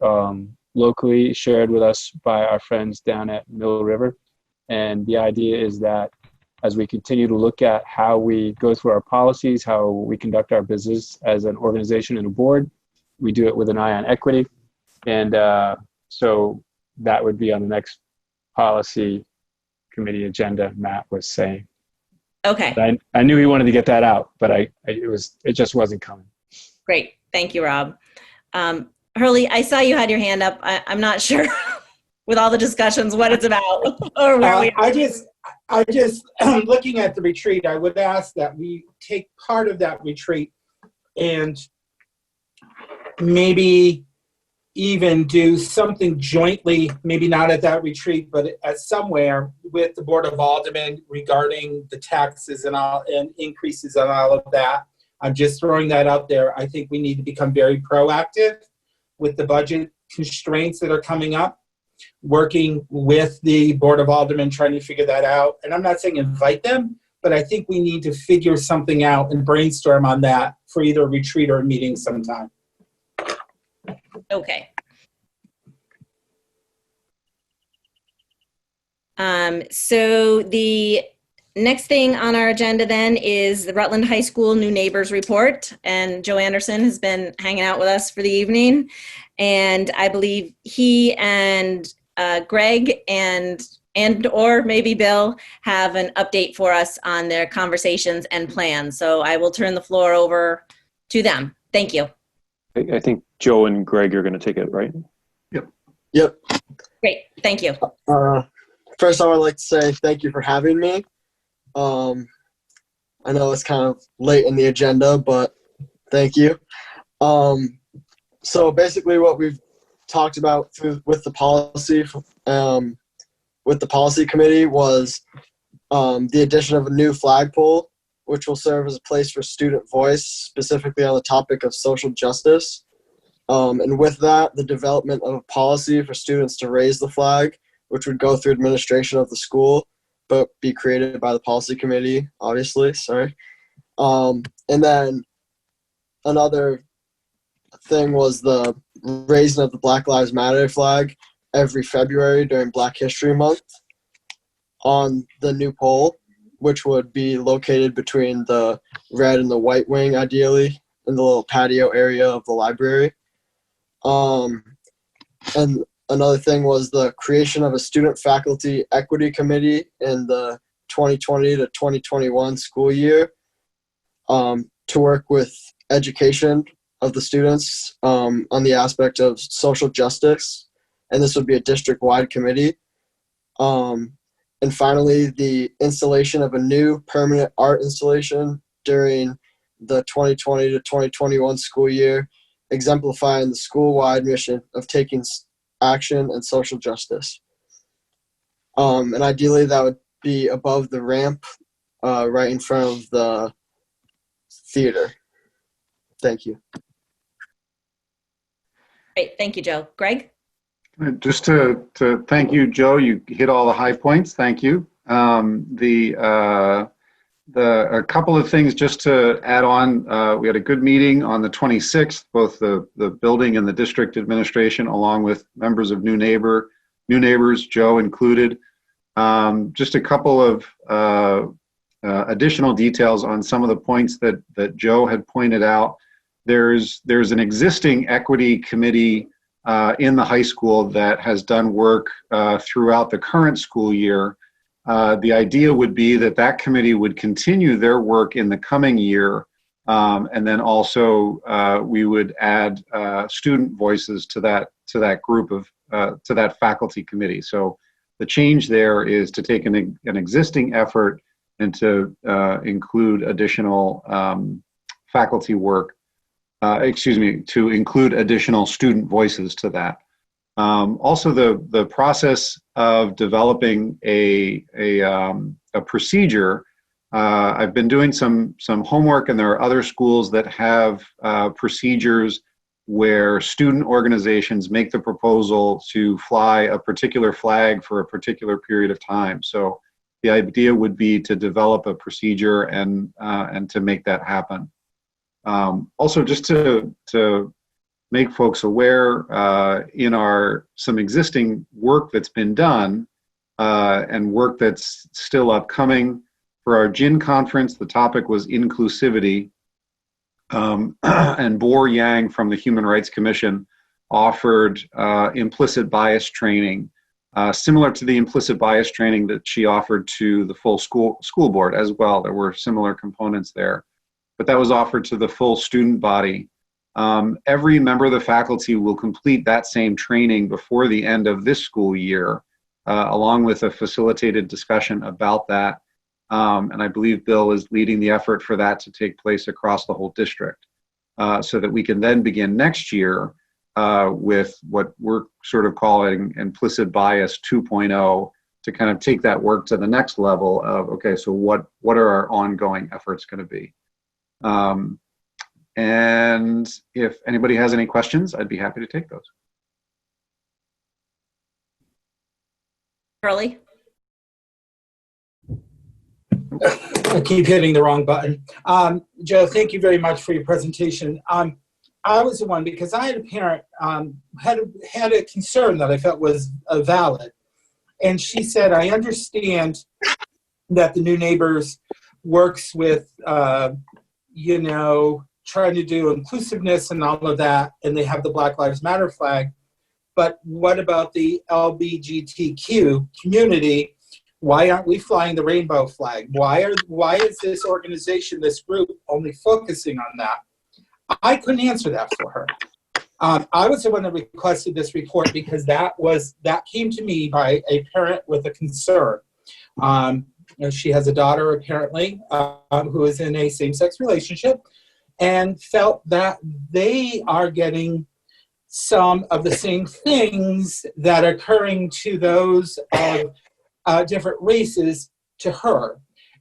locally, shared with us by our friends down at Mill River. And the idea is that as we continue to look at how we go through our policies, how we conduct our business as an organization and a board, we do it with an eye on equity. And so that would be on the next policy committee agenda, Matt was saying. Okay. But I knew he wanted to get that out, but it just wasn't coming. Great. Thank you, Rob. Hurley, I saw you had your hand up. I'm not sure with all the discussions what it's about or where we are. I just looking at the retreat, I would ask that we take part of that retreat and maybe even do something jointly, maybe not at that retreat, but at somewhere with the Board of Aldermen regarding the taxes and all and increases and all of that. I'm just throwing that out there. I think we need to become very proactive with the budget constraints that are coming up, working with the Board of Aldermen, trying to figure that out. And I'm not saying invite them, but I think we need to figure something out and brainstorm on that for either a retreat or a meeting sometime. Okay. So the next thing on our agenda then is the Rutland High School New Neighbors Report. And Joe Anderson has been hanging out with us for the evening. And I believe he and Greg and or maybe Bill have an update for us on their conversations and plans. So I will turn the floor over to them. Thank you. I think Joe and Greg are going to take it, right? Yep. Great. Thank you. First, I would like to say thank you for having me. I know it's kind of late in the agenda, but thank you. So basically what we've talked about with the policy committee was the addition of a new flagpole, which will serve as a place for student voice, specifically on the topic of social justice. And with that, the development of a policy for students to raise the flag, which would go through administration of the school, but be created by the policy committee, obviously, sorry. And then another thing was the raising of the Black Lives Matter flag every February during Black History Month on the new pole, which would be located between the red and the white wing, ideally, in the little patio area of the library. And another thing was the creation of a student faculty equity committee in the 2020 to 2021 school year to work with education of the students on the aspect of social justice. And this would be a district-wide committee. And finally, the installation of a new permanent art installation during the 2020 to 2021 school year, exemplifying the school-wide mission of taking action and social justice. And ideally, that would be above the ramp right in front of the theater. Thank you. Great. Thank you, Joe. Greg? Just to thank you, Joe. You hit all the high points. Thank you. A couple of things just to add on. We had a good meeting on the 26th, both the building and the district administration, along with members of New Neighbors, Joe included. Just a couple of additional details on some of the points that Joe had pointed out. There's an existing equity committee in the high school that has done work throughout the current school year. The idea would be that committee would continue their work in the coming year, and then also we would add student voices to that group of to that faculty committee. So the change there is to take an existing effort and to include additional faculty work. To include additional student voices to that. Also, the process of developing a procedure. I've been doing some homework, and there are other schools that have procedures where student organizations make the proposal to fly a particular flag for a particular period of time. So the idea would be to develop a procedure and to make that happen. Also, just to make folks aware, in some existing work that's been done and work that's still upcoming, for our GIN conference, the topic was inclusivity. And Boer Yang from the Human Rights Commission offered implicit bias training, similar to the implicit bias training that she offered to the full school board as well. There were similar components there, but that was offered to the full student body. Every member of the faculty will complete that same training before the end of this school year, along with a facilitated discussion about that. And I believe Bill is leading the effort for that to take place across the whole district, so that we can then begin next year with what we're sort of calling implicit bias 2.0, to kind of take that work to the next level of, okay, so what are our ongoing efforts going to be? And if anybody has any questions, I'd be happy to take those. Curly? I keep hitting the wrong button. Joe, thank you very much for your presentation. I was the one, because I had a parent had a concern that I felt was valid. And she said, I understand that the New Neighbors works with, you know, trying to do inclusiveness and all of that, and they have the Black Lives Matter flag. But what about the LGBTQ community? Why aren't we flying the rainbow flag? Why is this organization, this group, only focusing on that? I couldn't answer that for her. I was the one that requested this report, because that came to me by a parent with a concern. She has a daughter, apparently, who is in a same-sex relationship, and felt that they are getting some of the same things that are occurring to those of different races to her.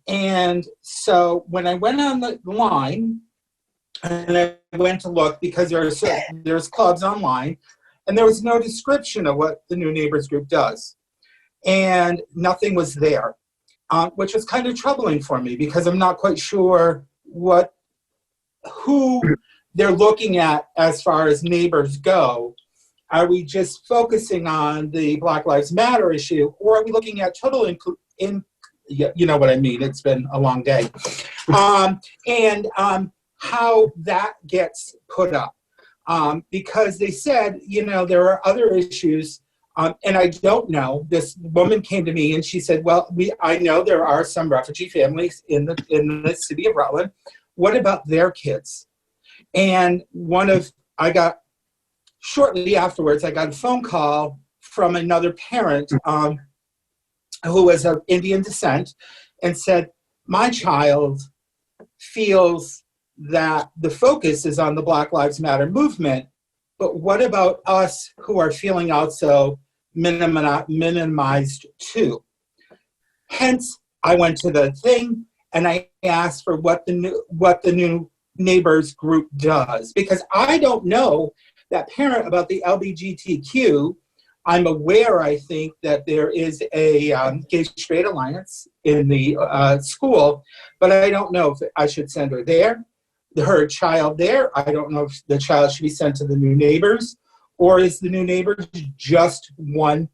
And so when I went on the line, and I went to look, because there's clubs online, and there was no description of what the New Neighbors group does. And nothing was there, which was kind of troubling for me, because I'm not quite sure who they're looking at as far as neighbors go. Are we just focusing on the Black Lives Matter issue, or are we looking at total you know what I mean? It's been a long day. How that gets put up. Because they said, you know, there are other issues, and I don't know. This woman came to me and she said, well, I know there are some refugee families in the city of Rutland. What about their kids? And shortly afterwards, I got a phone call from another parent who was of Indian descent, and said, my child feels that the focus is on the Black Lives Matter movement, but what about us who are feeling also minimized too? Hence, I went to the thing and I asked for what the New Neighbors group does, because I don't know that parent about the LGBTQ. I'm aware, I think, that there is a Gay Straight Alliance in the school, but I don't know if I should send her child there. I don't know if the child should be sent to the New Neighbors, or is the New Neighbors just one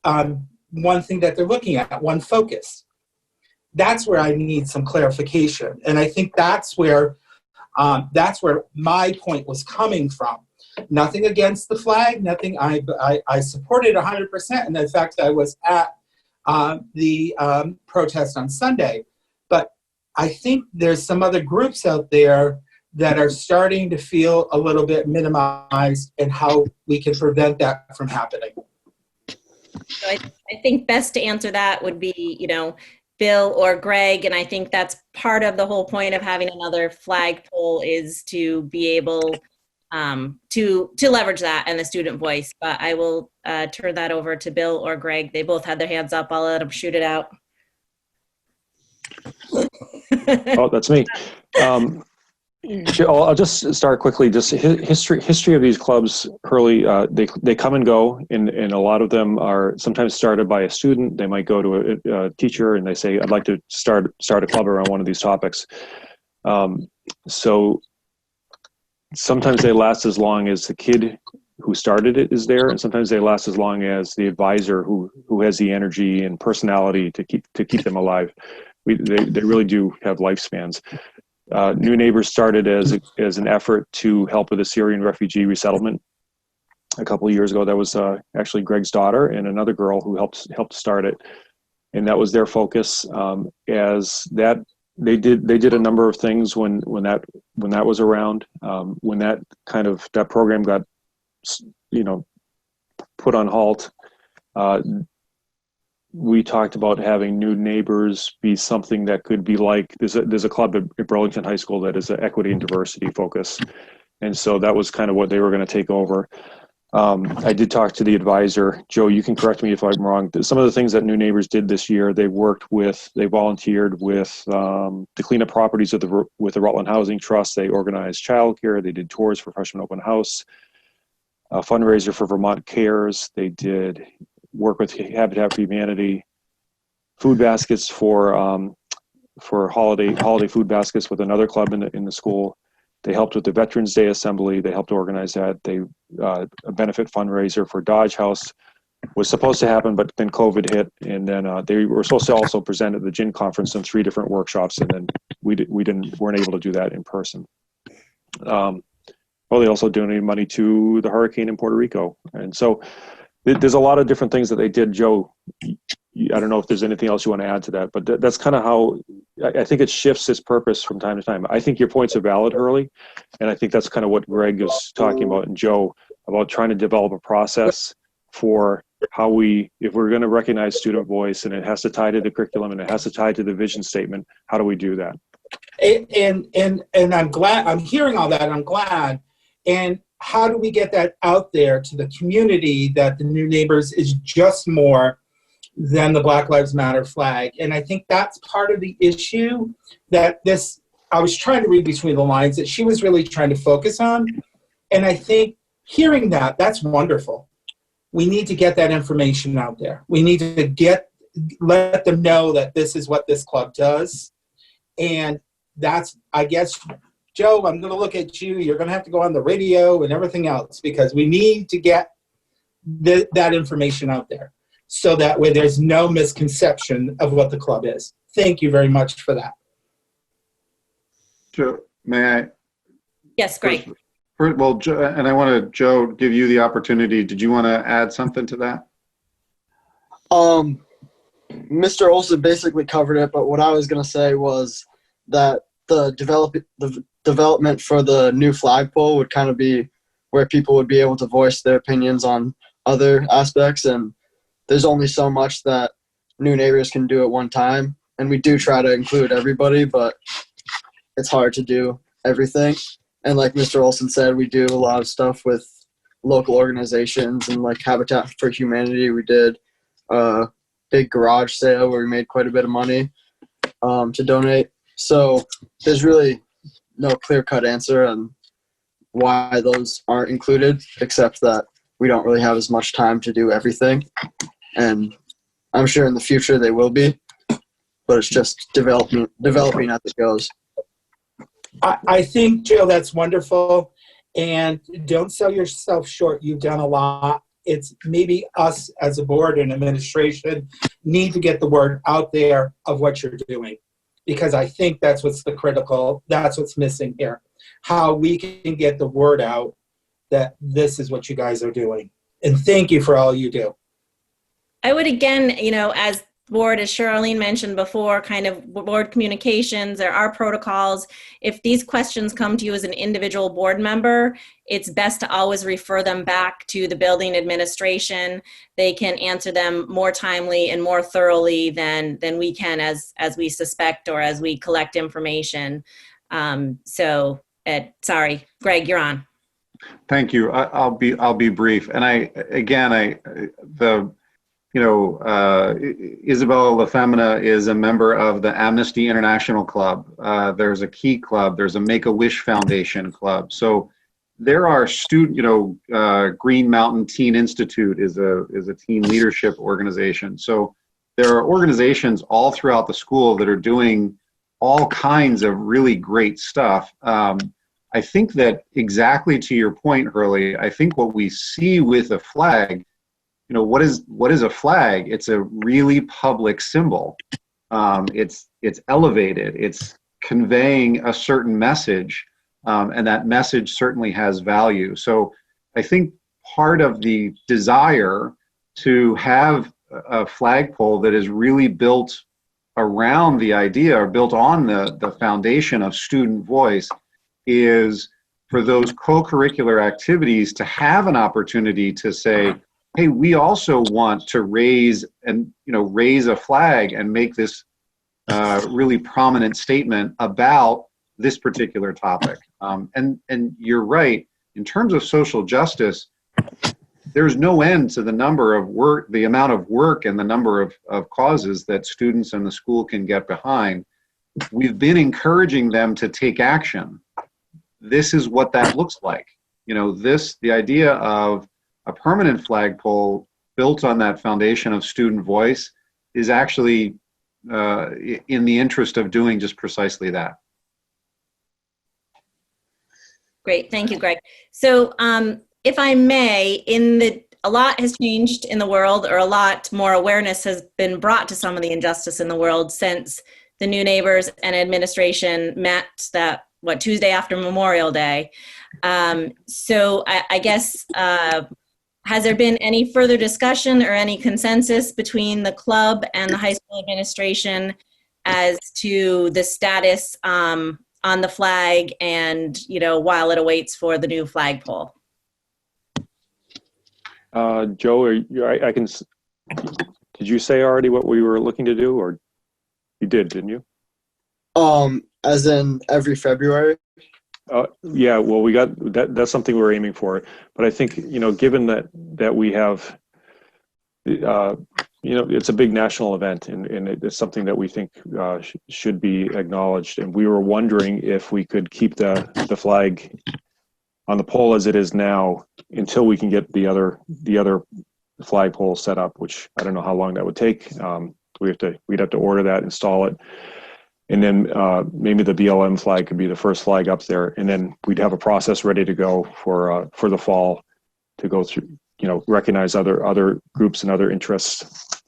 thing that they're looking at, one focus? That's where I need some clarification, and I think that's where my point was coming from. Nothing against the flag, nothing. I support it 100%, and in fact, I was at the protest on Sunday. But I think there's some other groups out there that are starting to feel a little bit minimized, and how we can prevent that from happening. So I think best to answer that would be, you know, Bill or Greg, and I think that's part of the whole point of having another flagpole, is to be able to leverage that and the student voice. But I will turn that over to Bill or Greg. They both had their hands up. I'll let them shoot it out. Oh, that's me. I'll just start quickly. Just history of these clubs, Hurley. They come and go, and a lot of them are sometimes started by a student. They might go to a teacher and they say, "I'd like to start a club around one of these topics." So sometimes they last as long as the kid who started it is there, and sometimes they last as long as the advisor who has the energy and personality to keep them alive. They really do have lifespans. New Neighbors started as an effort to help with the Syrian refugee resettlement a couple of years ago. That was actually Greg's daughter and another girl who helped start it, and that was their focus. As that they did a number of things when that was around. When that program got put on halt. We talked about having New Neighbors be something that could be like, there's a club at Burlington High School that is an equity and diversity focus. And so that was kind of what they were going to take over. I did talk to the advisor. Joe, you can correct me if I'm wrong. Some of the things that New Neighbors did this year, they volunteered with to clean up properties with the Rutland Housing Trust. They organized childcare. They did tours for Freshman Open House, a fundraiser for Vermont Cares. They did work with Habitat for Humanity, food baskets for holiday food baskets with another club in the school. They helped with the Veterans Day Assembly. They helped organize that. They a benefit fundraiser for Dodge House was supposed to happen, but then COVID hit, and then they were supposed to also present at the GIN conference in 3 different workshops, and then weren't able to do that in person. They also donated money to the hurricane in Puerto Rico, and so there's a lot of different things that they did. Joe, I don't know if there's anything else you want to add to that, but that's kind of how I think it shifts its purpose from time to time. I think your points are valid, Hurley, and I think that's kind of what Greg is talking about, and Joe, about trying to develop a process for how if we're going to recognize student voice, and it has to tie to the curriculum and it has to tie to the vision statement, how do we do that? And I'm glad, I'm hearing all that, and I'm glad. And how do we get that out there to the community that the New Neighbors is just more than the Black Lives Matter flag? And I think that's part of the issue that I was trying to read between the lines that she was really trying to focus on. And I think hearing that's wonderful. We need to get that information out there. We need to let them know that this is what this club does. And that's, I guess, Joe, I'm going to look at you. You're going to have to go on the radio and everything else, because we need to get that information out there so that way there's no misconception of what the club is. Thank you very much for that. Joe, may I? Yes, Greg. Well, and I want to, Joe, give you the opportunity. Did you want to add something to that? Mr. Olson basically covered it, but what I was going to say was that the development for the new flagpole would kind of be where people would be able to voice their opinions on other aspects, and there's only so much that New Neighbors can do at one time, and we do try to include everybody, but it's hard to do everything. And like Mr. Olson said, we do a lot of stuff with local organizations, and like Habitat for Humanity, we did a big garage sale where we made quite a bit of money to donate. So there's really no clear-cut answer on why those aren't included, except that we don't really have as much time to do everything. And I'm sure in the future they will be, but it's just developing as it goes. I think, Joe, that's wonderful. And don't sell yourself short. You've done a lot. It's maybe us as a board and administration need to get the word out there of what you're doing, because I think that's what's missing here. How we can get the word out that this is what you guys are doing. And thank you for all you do. I would again, as board, as Charlene mentioned before, kind of board communications, there are protocols. If these questions come to you as an individual board member, it's best to always refer them back to the building administration. They can answer them more timely and more thoroughly than we can as we suspect or as we collect information. Sorry, Greg, you're on. Thank you. I'll be brief. And Isabella La Femina is a member of the Amnesty International Club. There's a Key Club. There's a Make-A-Wish Foundation Club. So there are Green Mountain Teen Institute is a teen leadership organization. So there are organizations all throughout the school that are doing all kinds of really great stuff. I think that exactly to your point, Hurley, I think what we see with a flag, what is a flag? It's a really public symbol. It's elevated. It's conveying a certain message, and that message certainly has value. So I think part of the desire to have a flagpole that is really built around the idea or built on the foundation of student voice is for those co-curricular activities to have an opportunity to say, hey, we also want to raise a flag and make this really prominent statement about this particular topic. And you're right, in terms of social justice, there's no end to the amount of work and the number of causes that students and the school can get behind. We've been encouraging them to take action. This is what that looks like. The idea of a permanent flagpole built on that foundation of student voice is actually in the interest of doing just precisely that. Great, thank you, Greg. So if I may, a lot has changed in the world, or a lot more awareness has been brought to some of the injustice in the world since the new neighbors and administration met Tuesday after Memorial Day. So I guess, has there been any further discussion or any consensus between the club and the high school administration as to the status on the flag and, while it awaits for the new flagpole? Joe, did you say already what we were looking to do, or you did, didn't you? As in every February? Yeah, well, we got that's something we're aiming for. But I think, given that we have, it's a big national event, and it's something that we think should be acknowledged. And we were wondering if we could keep the flag on the pole as it is now until we can get the other flagpole set up, which I don't know how long that would take. We'd have to order that, install it. And then maybe the BLM flag could be the first flag up there, and then we'd have a process ready to go for the fall to go through, recognize other groups and other interests.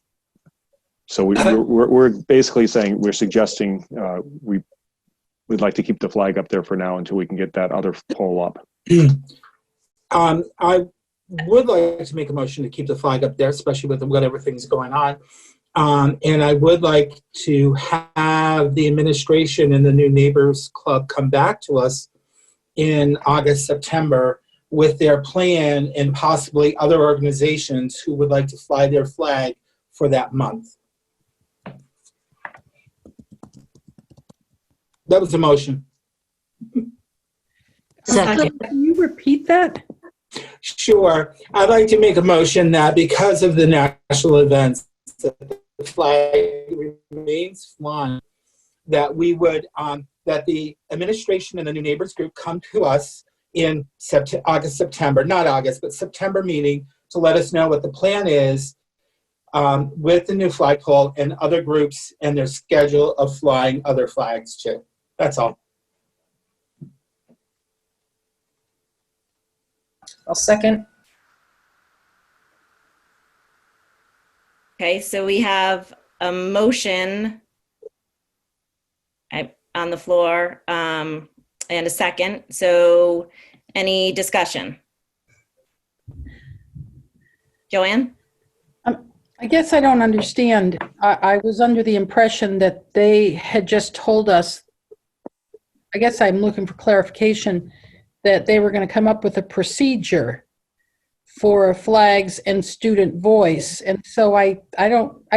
So we're basically saying, we're suggesting we'd like to keep the flag up there for now until we can get that other pole up. I would like to make a motion to keep the flag up there, especially with whatever things going on. And I would like to have the administration and the New Neighbors Club come back to us in August, September with their plan, and possibly other organizations who would like to fly their flag for that month. That was the motion. Second. Can you repeat that? Sure. I'd like to make a motion that because of the national events, that the flag remains flying, that we would, that the administration and the New Neighbors group come to us in September meeting to let us know what the plan is with the new flagpole and other groups and their schedule of flying other flags too. That's all. I'll second. Okay, so we have a motion on the floor and a second. So any discussion? Joanne? I guess I don't understand. I was under the impression that they had just told us, I guess I'm looking for clarification, that they were going to come up with a procedure for flags and student voice. And so I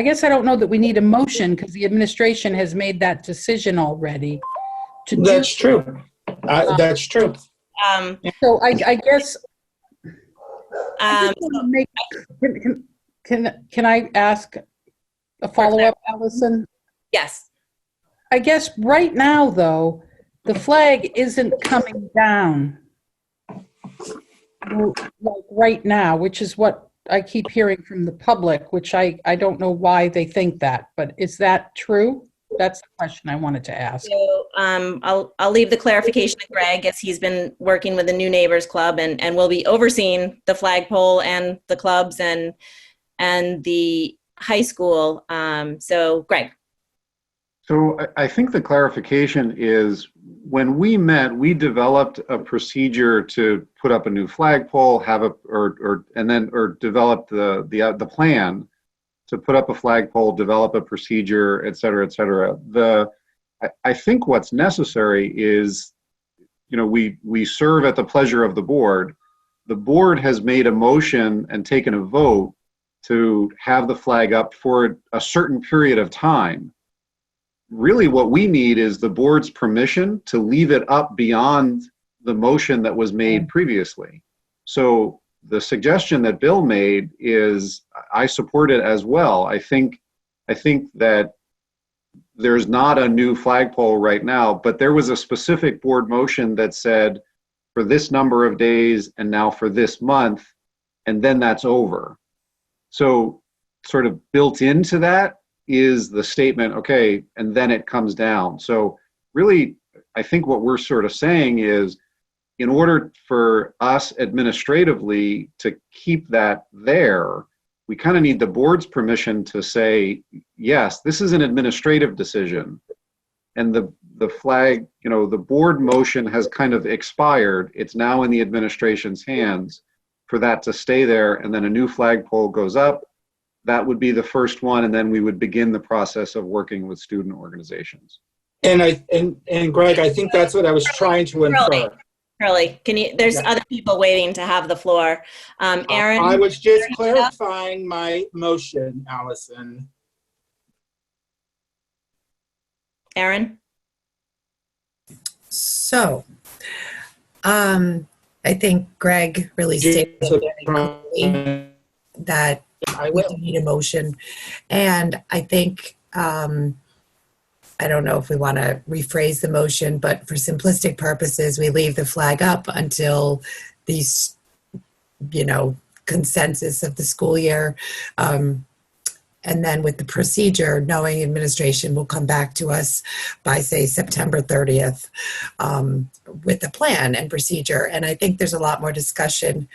guess I don't know that we need a motion because the administration has made that decision already. That's true. That's true. So I guess, Can I ask a follow-up, Allison? Yes. I guess right now, though, the flag isn't coming down like right now, which is what I keep hearing from the public, which I don't know why they think that, but is that true? That's the question I wanted to ask. So I'll leave the clarification to Greg, as he's been working with the New Neighbors Club and will be overseeing the flagpole and the clubs and the high school. So Greg. So I think the clarification is, when we met, we developed a procedure to put up a new flagpole, develop the plan to put up a flagpole, develop a procedure, et cetera, et cetera. I think what's necessary is, we serve at the pleasure of the board. The board has made a motion and taken a vote to have the flag up for a certain period of time. Really what we need is the board's permission to leave it up beyond the motion that was made previously. So the suggestion that Bill made is, I support it as well. I think that there's not a new flagpole right now, but there was a specific board motion that said for this number of days and now for this month, and then that's over. So sort of built into that is the statement, okay, and then it comes down. So really, I think what we're sort of saying is, in order for us administratively to keep that there, we kind of need the board's permission to say, yes, this is an administrative decision. And the flag, the board motion has kind of expired. It's now in the administration's hands for that to stay there, and then a new flagpole goes up. That would be the first one, and then we would begin the process of working with student organizations. And Greg, I think that's what I was trying to infer. Hurley, there's other people waiting to have the floor. Aaron? I was just clarifying my motion, Allison. Aaron? So, I think Greg really stated very clearly that we do need a motion. And I think, I don't know if we want to rephrase the motion, but for simplistic purposes, we leave the flag up until these, consensus of the school year. And then with the procedure, knowing administration will come back to us by, say, September 30th with a plan and procedure. And I think there's a lot more discussion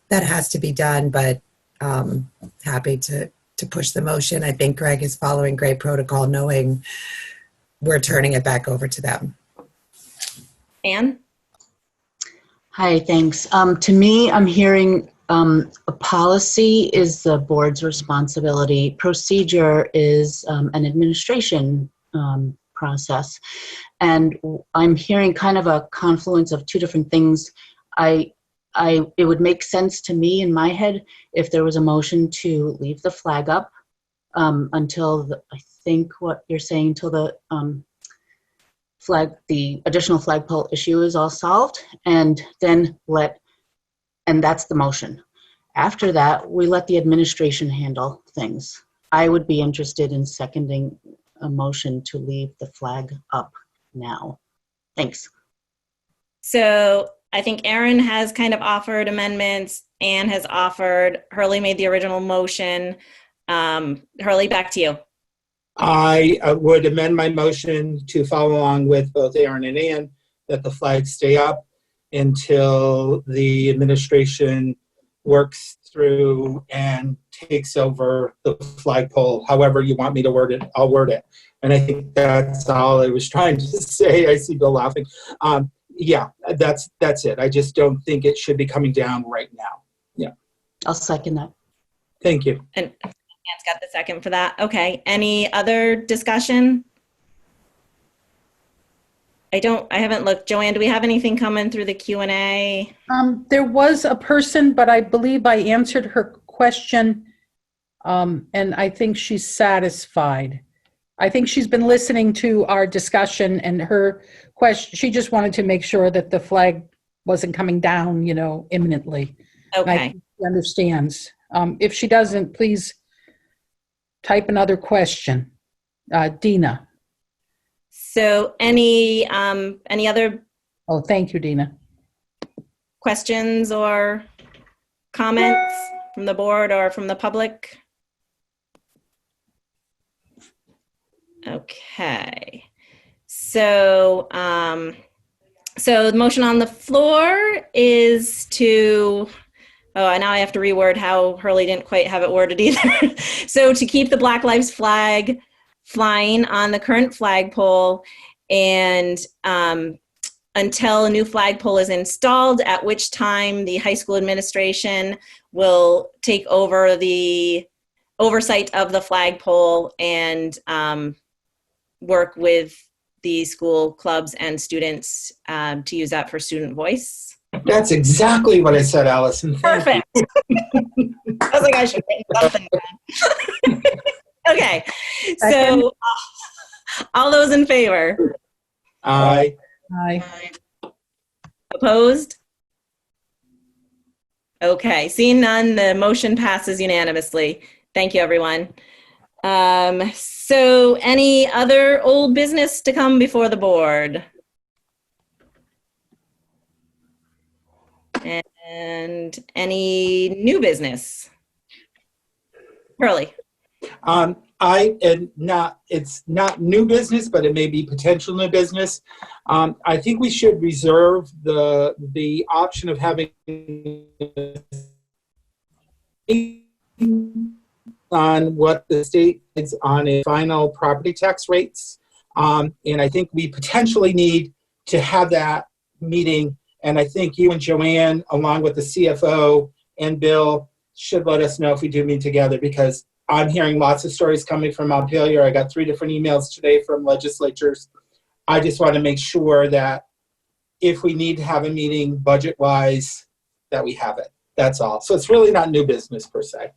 that has to be done, but happy to push the motion. I think Greg is following great protocol, knowing we're turning it back over to them. Anne? Hi, thanks. To me, I'm hearing a policy is the board's responsibility. Procedure is an administration process. And I'm hearing kind of a confluence of two different things. It would make sense to me in my head if there was a motion to leave the flag up until I think what you're saying, until the additional flagpole issue is all solved, and then and that's the motion. After that, we let the administration handle things. I would be interested in seconding a motion to leave the flag up now. Thanks. So I think Aaron has kind of offered amendments. Anne has offered. Hurley made the original motion. Hurley, back to you. I would amend my motion to follow along with both Aaron and Ann, that the flags stay up until the administration works through and takes over the flagpole. However you want me to word it, I'll word it. And I think that's all I was trying to say. I see Bill laughing. Yeah, that's it. I just don't think it should be coming down right now. Yeah. I'll second that. Thank you. And Anne's got the second for that. Okay. Any other discussion? I haven't looked. Joanne, do we have anything coming through the Q&A? There was a person, but I believe I answered her question, and I think she's satisfied. I think she's been listening to our discussion, and her question, she just wanted to make sure that the flag wasn't coming down, imminently. Okay. And I think she understands If she doesn't, please type another question. Dina. So any other Oh, thank you, Dina. questions or comments from the board or from the public? Okay. So, so the motion on the floor is to, oh, now I have to reword how Hurley didn't quite have it worded either. So to keep the Black Lives flag flying on the current flagpole and until a new flagpole is installed, at which time the high school administration will take over the oversight of the flagpole and work with the school clubs and students to use that for student voice. That's exactly what I said, Allison. Thank Perfect. I was like, I should write something down. Okay, so all those in favor? Aye. Aye. Opposed? Okay, seeing none, the motion passes unanimously. Thank you, everyone. So any other old business to come before the board? And any new business? Hurley. It's not new business, but it may be potential new business. I think we should reserve the option of having on what the state is on a final property tax rates. And I think we potentially need to have that meeting. And I think you and Joanne, along with the CFO and Bill, should let us know if we do meet together, because I'm hearing lots of stories coming from Montpelier. I got 3 different emails today from legislatures. I just want to make sure that if we need to have a meeting budget-wise, that we have it. That's all. So it's really not new business per se.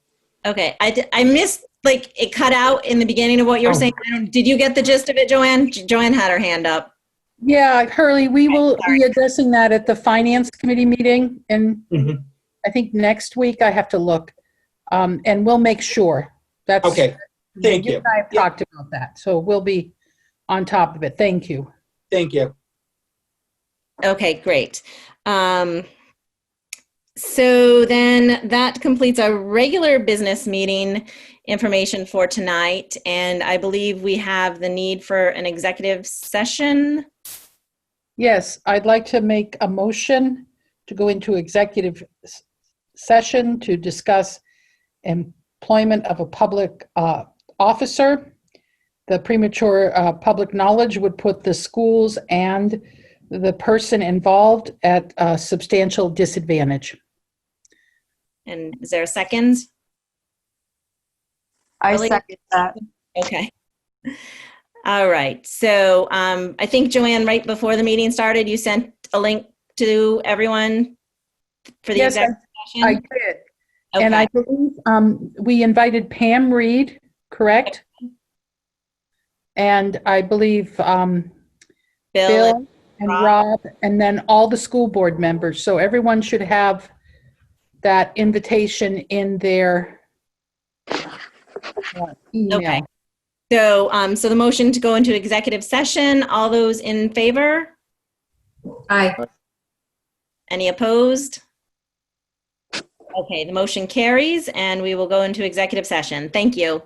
Okay, I missed, like, it cut out in the beginning of what you were saying. Did you get the gist of it, Joanne? Joanne had her hand up. Yeah, Hurley, we will be addressing that at the Finance Committee meeting. And I think next week, I have to look. And we'll make sure. That's okay. Thank you. You and I have talked about that. So we'll be on top of it. Thank you. Thank you. Okay, great. So then that completes our regular business meeting information for tonight. And I believe we have the need for an executive session. Yes, I'd like to make a motion to go into executive session to discuss employment of a public officer. The premature public knowledge would put the schools and the person involved at a substantial disadvantage. And is there a second? I second that. Okay. All right. So I think, Joanne, right before the meeting started, you sent a link to everyone for the executive session? I did. Okay. And I believe we invited Pam Reed, correct? And I believe Bill and Rob, and then all the school board members. So everyone should have that invitation in their email. Okay. So, so the motion to go into executive session, all those in favor? Aye. Any opposed? Okay, the motion carries and we will go into executive session. Thank you.